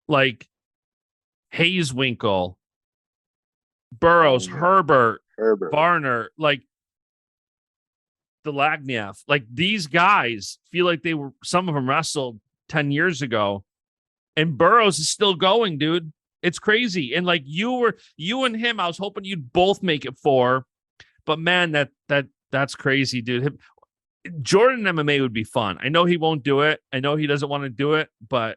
like Hayeswinkle, Burroughs, Herbert, Varner, like the Lagniev, like these guys feel like they were, some of them wrestled 10 years ago, and Burroughs is still going, dude. It's crazy. And like you and him, I was hoping you'd both make it 4, but man, that's crazy, dude. Jordan MMA would be fun. I know he won't do it. I know he doesn't want to do it, but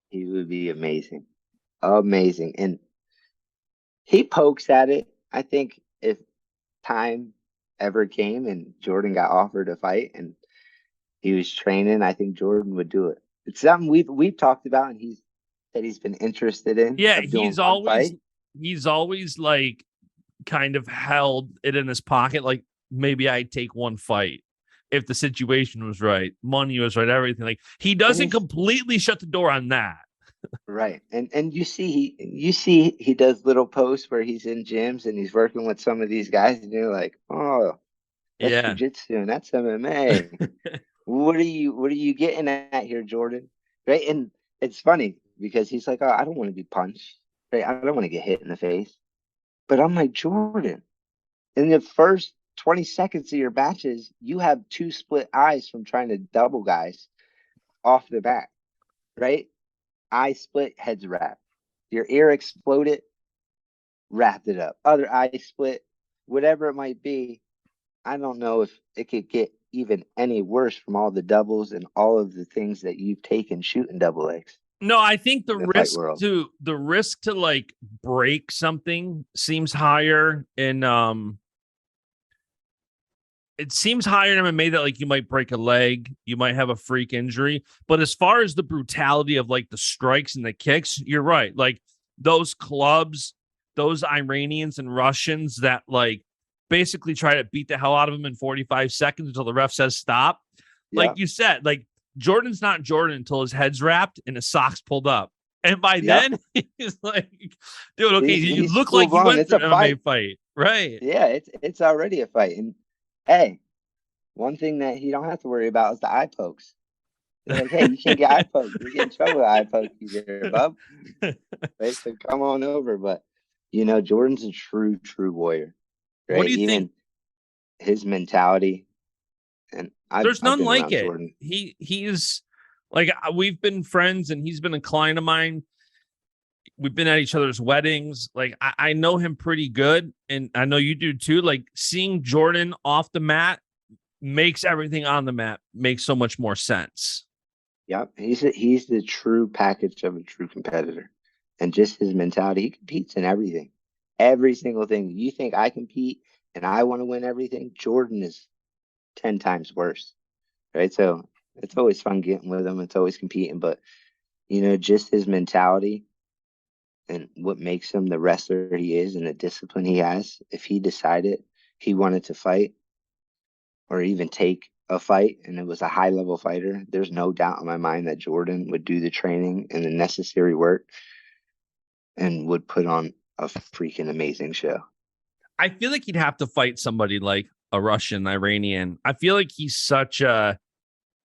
he would be amazing. Amazing. And he pokes at it. I think if time ever came and Jordan got offered a fight and he was training, I think Jordan would do it. It's something we've talked about, and he's said he's been interested in
yeah,
of doing one fight.
he's always like kind of held it in his pocket, like maybe I'd take one fight if the situation was right, money was right, everything. Like he doesn't completely shut the door on that.
Right. And you see he does little posts where he's in gyms and he's working with some of these guys, and you're like, oh, that's
Yeah.
jujitsu and that's MMA. What are you getting at here, Jordan? Right. And it's funny because he's like, oh, I don't want to be punched. Right. I don't want to get hit in the face. But I'm like, Jordan, in the first 20 seconds of your batches, you have 2 split eyes from trying to double guys off the bat. Right. Eye split, heads wrapped. Your ear exploded, wrapped it up. Other eye split, whatever it might be. I don't know if it could get even any worse from all the doubles and all of the things that you've taken shooting double legs.
No, I think
the
risk to like break something seems higher in it seems higher in MMA that like you might break a leg, you might have a freak injury. But as far as the brutality of like the strikes and the kicks, you're right. Like those clubs, those Iranians and Russians that like basically try to beat the hell out of him in 45 seconds until the ref says stop. Like you said, like Jordan's not Jordan until his head's wrapped and his socks pulled up. And by then, he's like, dude, okay, you look like you went through an MMA fight. Right.
Yeah, it's already a fight. And hey, one thing that you don't have to worry about is the eye pokes. They're like, hey, you can't get eye pokes. You're getting in trouble with eye pokes there, bub. Right? So come on over. But, Jordan's a true warrior. Right?
What do you think?
His mentality. And
there's none like it. Jordan. He's like, we've been friends and he's been a client of mine. We've been at each other's weddings. Like I know him pretty good. And I know you do too. Like seeing Jordan off the mat makes everything on the mat make so much more sense.
Yep. He's the true package of a true competitor. And just his mentality, he competes in everything. Every single thing. You think I compete and I want to win everything? Jordan is 10 times worse. Right. So it's always fun getting with him. It's always competing. But, just his mentality and what makes him the wrestler he is and the discipline he has. If he decided he wanted to fight or even take a fight and it was a high level fighter, there's no doubt in my mind that Jordan would do the training and the necessary work and would put on a freaking amazing show.
I feel like he'd have to fight somebody like a Russian, Iranian. I feel like he's such a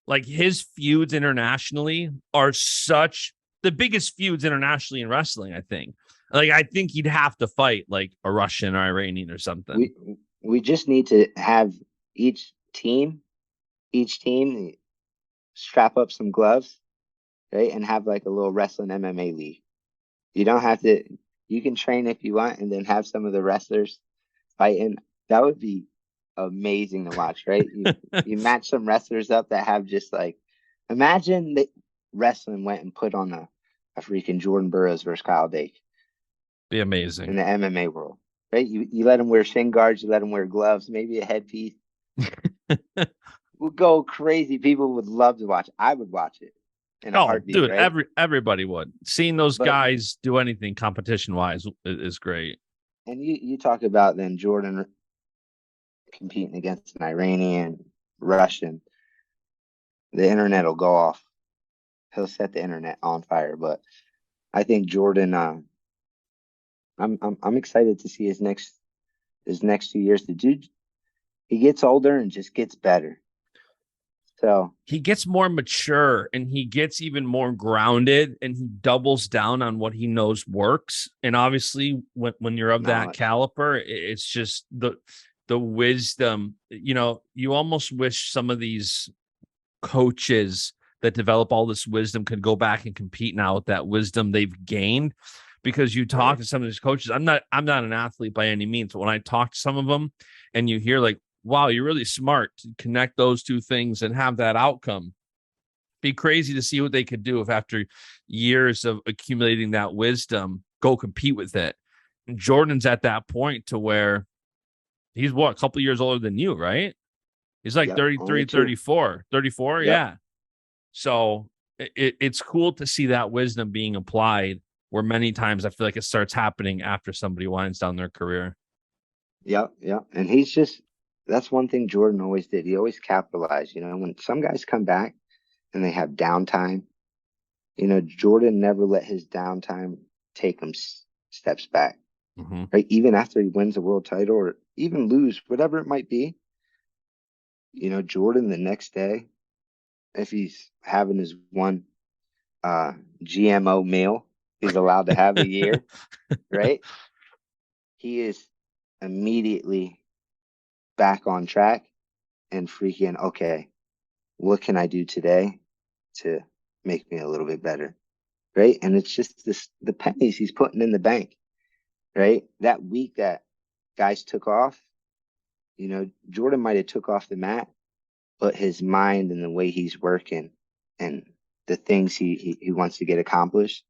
Like his feuds internationally are such the biggest feuds internationally in wrestling, I think. Like I think he'd have to fight like a Russian or Iranian or something.
We just need to have each team strap up some gloves, right, and have like a little wrestling MMA league. You don't have to. You can train if you want, and then have some of the wrestlers fighting. That would be amazing to watch, right? You match some wrestlers up that have just like, imagine that wrestling went and put on a freaking Jordan Burroughs versus Kyle Dake
Be
in
amazing.
the MMA world, right? You let them wear shin guards, you let them wear gloves, maybe a headpiece. We'll go crazy. People would love to watch. I would watch it in a
Oh,
heartbeat,
dude,
right?
everybody would. Seeing those
But
guys do anything competition wise is great.
and you talk about then Jordan competing against an Iranian, Russian, the internet will go off. He'll set the internet on fire. But I think Jordan, I'm excited to see his next 2 years. The dude, he gets older and just gets better. So
He gets more mature and he gets even more grounded and he doubles down on what he knows works. And obviously, when you're of that
no,
caliber, it's just the wisdom. You know, you almost wish some of these coaches that develop all this wisdom could go back and compete now with that wisdom they've gained. Because you talk
right.
to some of these coaches, I'm not an athlete by any means, but when I talk to some of them and you hear like, wow, you're really smart to connect those two things and have that outcome. Be crazy to see what they could do if after years of accumulating that wisdom, go compete with it. And Jordan's at that point to where he's what, a couple years older than you, right? He's like
Yep.
33,
Only two.
34.
Yep.
Yeah. So it's cool to see that wisdom being applied where many times I feel like it starts happening after somebody winds down their career.
Yep. Yep. And that's one thing Jordan always did. He always capitalized. When some guys come back and they have downtime, Jordan never let his downtime take him steps back,
Mm-hmm.
right? Even after he wins a world title or even lose, whatever it might be, Jordan the next day, if he's having his one GMO meal he's allowed to have a year, right? He is immediately back on track and freaking, okay, what can I do today to make me a little bit better? Right. And it's just the pennies he's putting in the bank, right? That week that guys took off, Jordan might have took off the mat, but his mind and the way he's working and the things he wants to get accomplished,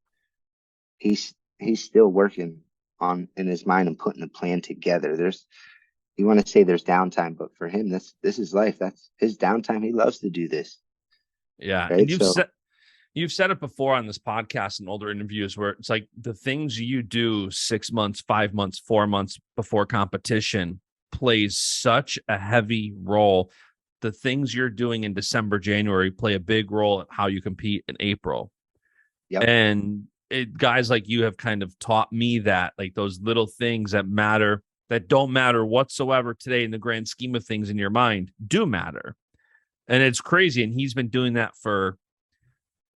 he's still working on in his mind and putting a plan together. You want to say there's downtime, but for him, this is life. That's his downtime. He loves to do this.
Yeah. And
Right. So
you've said it before on this podcast and older interviews where it's like the things you do 6 months, 5 months, 4 months before competition plays such a heavy role. The things you're doing in December, January play a big role in how you compete in April.
yep.
And guys like you have kind of taught me that, like those little things that matter, that don't matter whatsoever today in the grand scheme of things in your mind, do matter. And it's crazy. And he's been doing that for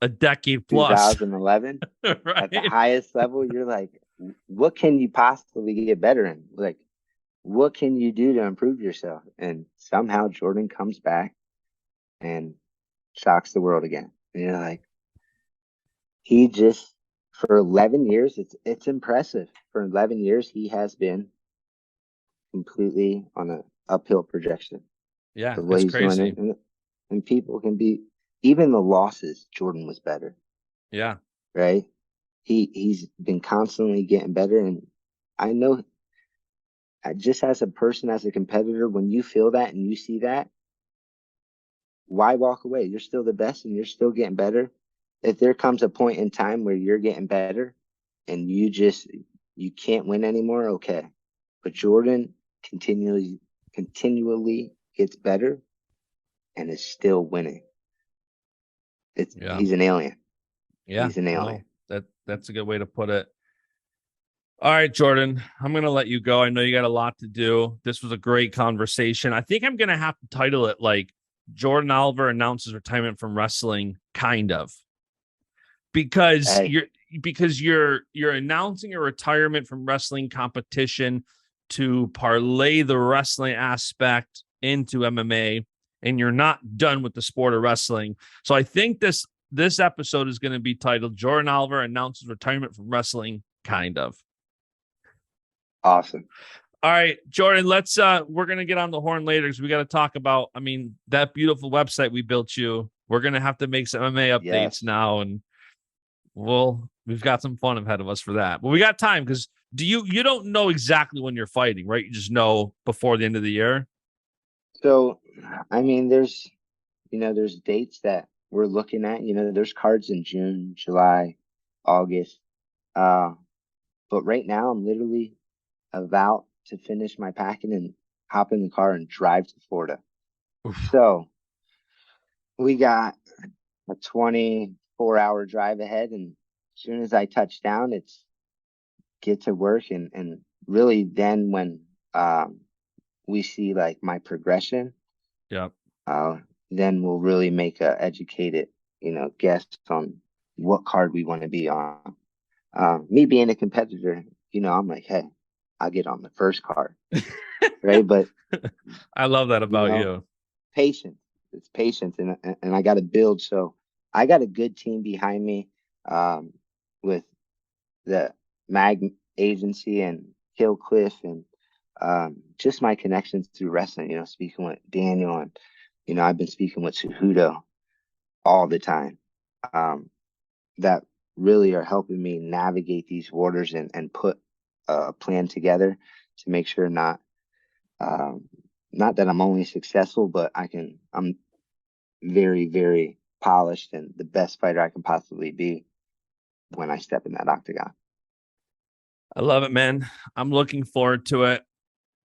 a decade plus.
2011 at the
Right?
highest level, you're like, what can you possibly get better in? Like, what can you do to improve yourself? And somehow Jordan comes back and shocks the world again. And you're like, he just for 11 years, it's impressive. For 11 years, he has been completely on an uphill projection
Yeah,
of what
it's
he's doing.
crazy.
And people can be even the losses, Jordan was better,
Yeah.
right? He's been constantly getting better. And I know just as a person, as a competitor, when you feel that and you see that, why walk away? You're still the best and you're still getting better. If there comes a point in time where you're getting better and you can't win anymore, okay. But Jordan continually gets better and is still winning.
Yeah.
He's an alien.
Yeah.
He's an
No,
alien.
that's a good way to put it. All right, Jordan, I'm going to let you go. I know you got a lot to do. This was a great conversation. I think I'm going to have to title it like Jordan Oliver announces retirement from wrestling, kind of, because
Hey,
you're announcing a retirement from wrestling competition to parlay the wrestling aspect into MMA, and you're not done with the sport of wrestling. So I think this episode is going to be titled Jordan Oliver announces retirement from wrestling, kind of.
awesome.
All right, Jordan, let's we're going to get on the horn later because we got to talk about, I mean, that beautiful website we built you. We're going to have to make some MMA updates
Yes.
now, and we've got some fun ahead of us for that. But we got time because you don't know exactly when you're fighting, right? You just know before the end of the year.
So, I mean, there's dates that we're looking at. There's cards in June, July, August. Uh, but right now, I'm literally about to finish my packing and hop in the car and drive to Florida.
Oof.
So we got a 24-hour drive ahead, and as soon as I touch down, it's get to work, and really then when we see like my progression,
Yep.
uh, then we'll really make a educated, guess on what card we want to be on. Me being a competitor, I'm like, hey, I'll get on the first card, right? But
I love that
you
about
know,
you.
patience. It's patience, and I got to build. So I got a good team behind me, with the Mag agency and Kill Cliff, and just my connections through wrestling. Speaking with Daniel, and I've been speaking with Cejudo all the time. Um, that really are helping me navigate these waters and put a plan together to make sure um, not that I'm only successful, but I'm very, very polished and the best fighter I can possibly be when I step in that octagon.
I love it, man. I'm looking forward to it.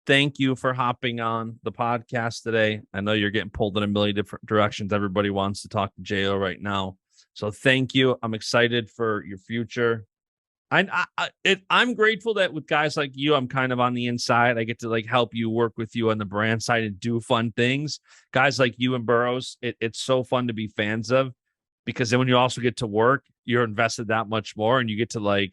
Thank you for hopping on the podcast today. I know you're getting pulled in a million different directions. Everybody wants to talk to JO right now. So thank you. I'm excited for your future. I'm grateful that with guys like you, I'm kind of on the inside. I get to like help you, work with you on the brand side and do fun things. Guys like you and Burroughs, it's so fun to be fans of, because then when you also get to work, you're invested that much more, and you get to like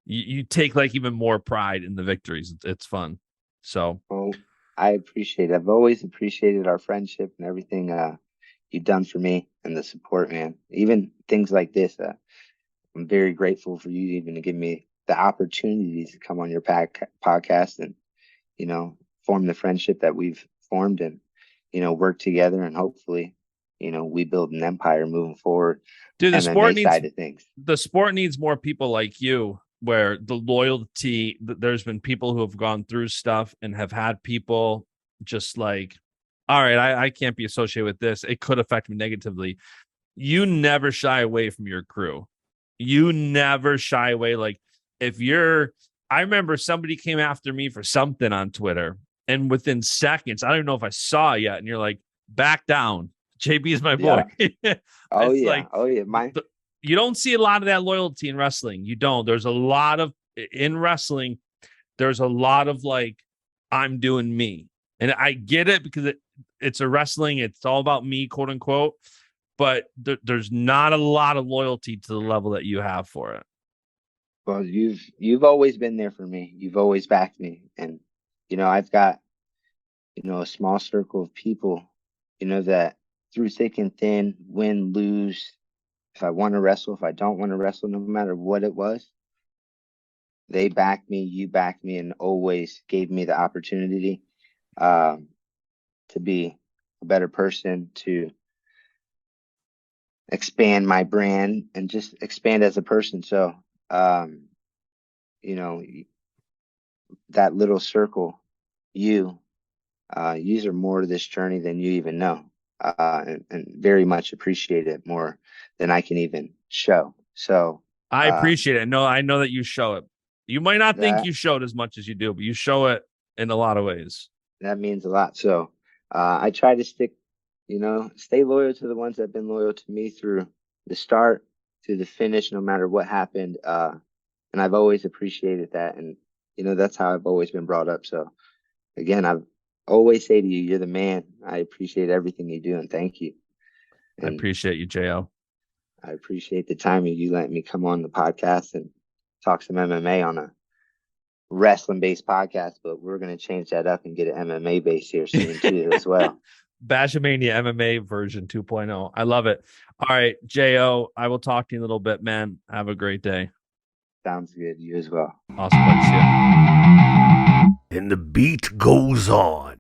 you take like even more pride in the victories. It's fun. So
Well, I appreciate it. I've always appreciated our friendship and everything you've done for me and the support, man. Even things like this, I'm very grateful for you even to give me the opportunity to come on your podcast and, you know, form the friendship that we've formed, and, work together, and hopefully, we build an empire moving forward,
dude,
MMA side of things.
the sport needs more people like you, where the loyalty, there's been people who have gone through stuff and have had people just like, all right, I can't be associated with this. It could affect me negatively. You never shy away from your crew. You never shy away. Like I remember somebody came after me for something on Twitter, and within seconds, I don't even know if I saw it yet. And you're like, back down. JB is my boy.
Yeah. Oh
It's
yeah.
like,
Oh yeah. My
you don't see a lot of that loyalty in wrestling. You don't. There's a lot of in wrestling. There's a lot of like, I'm doing me, and I get it because it's a wrestling. It's all about me, quote unquote. But there's not a lot of loyalty to the level that you have for it.
Well, you've always been there for me. You've always backed me, and I've got a small circle of people, that through thick and thin, win, lose. If I want to wrestle, if I don't want to wrestle, no matter what it was, they backed me. You backed me, and always gave me the opportunity um, to be a better person, to expand my brand, and just expand as a person. So, um, you know, that little circle, you. Yous are more to this journey than you even know, and very much appreciate it more than I can even show. So
I appreciate it. No, I know that you show it. You might not think
that
you show it as much as you do, but you show it in a lot of ways.
that means a lot. So I try to stay loyal to the ones that have been loyal to me through the start to the finish, no matter what happened. And I've always appreciated that, and that's how I've always been brought up. So again, I've always say to you, you're the man. I appreciate everything you do, and thank you.
I
And
appreciate you, Jo.
I appreciate the time you let me come on the podcast and talk some MMA on a wrestling based podcast, but we're going to change that up and get an MMA base here soon too as well.
Baschamania MMA version 2.0. I love it. All right, Jo, I will talk to you in a little bit, man. Have a great day.
Sounds good. You as well.
Awesome. Buddy. See ya.
And the beat goes on.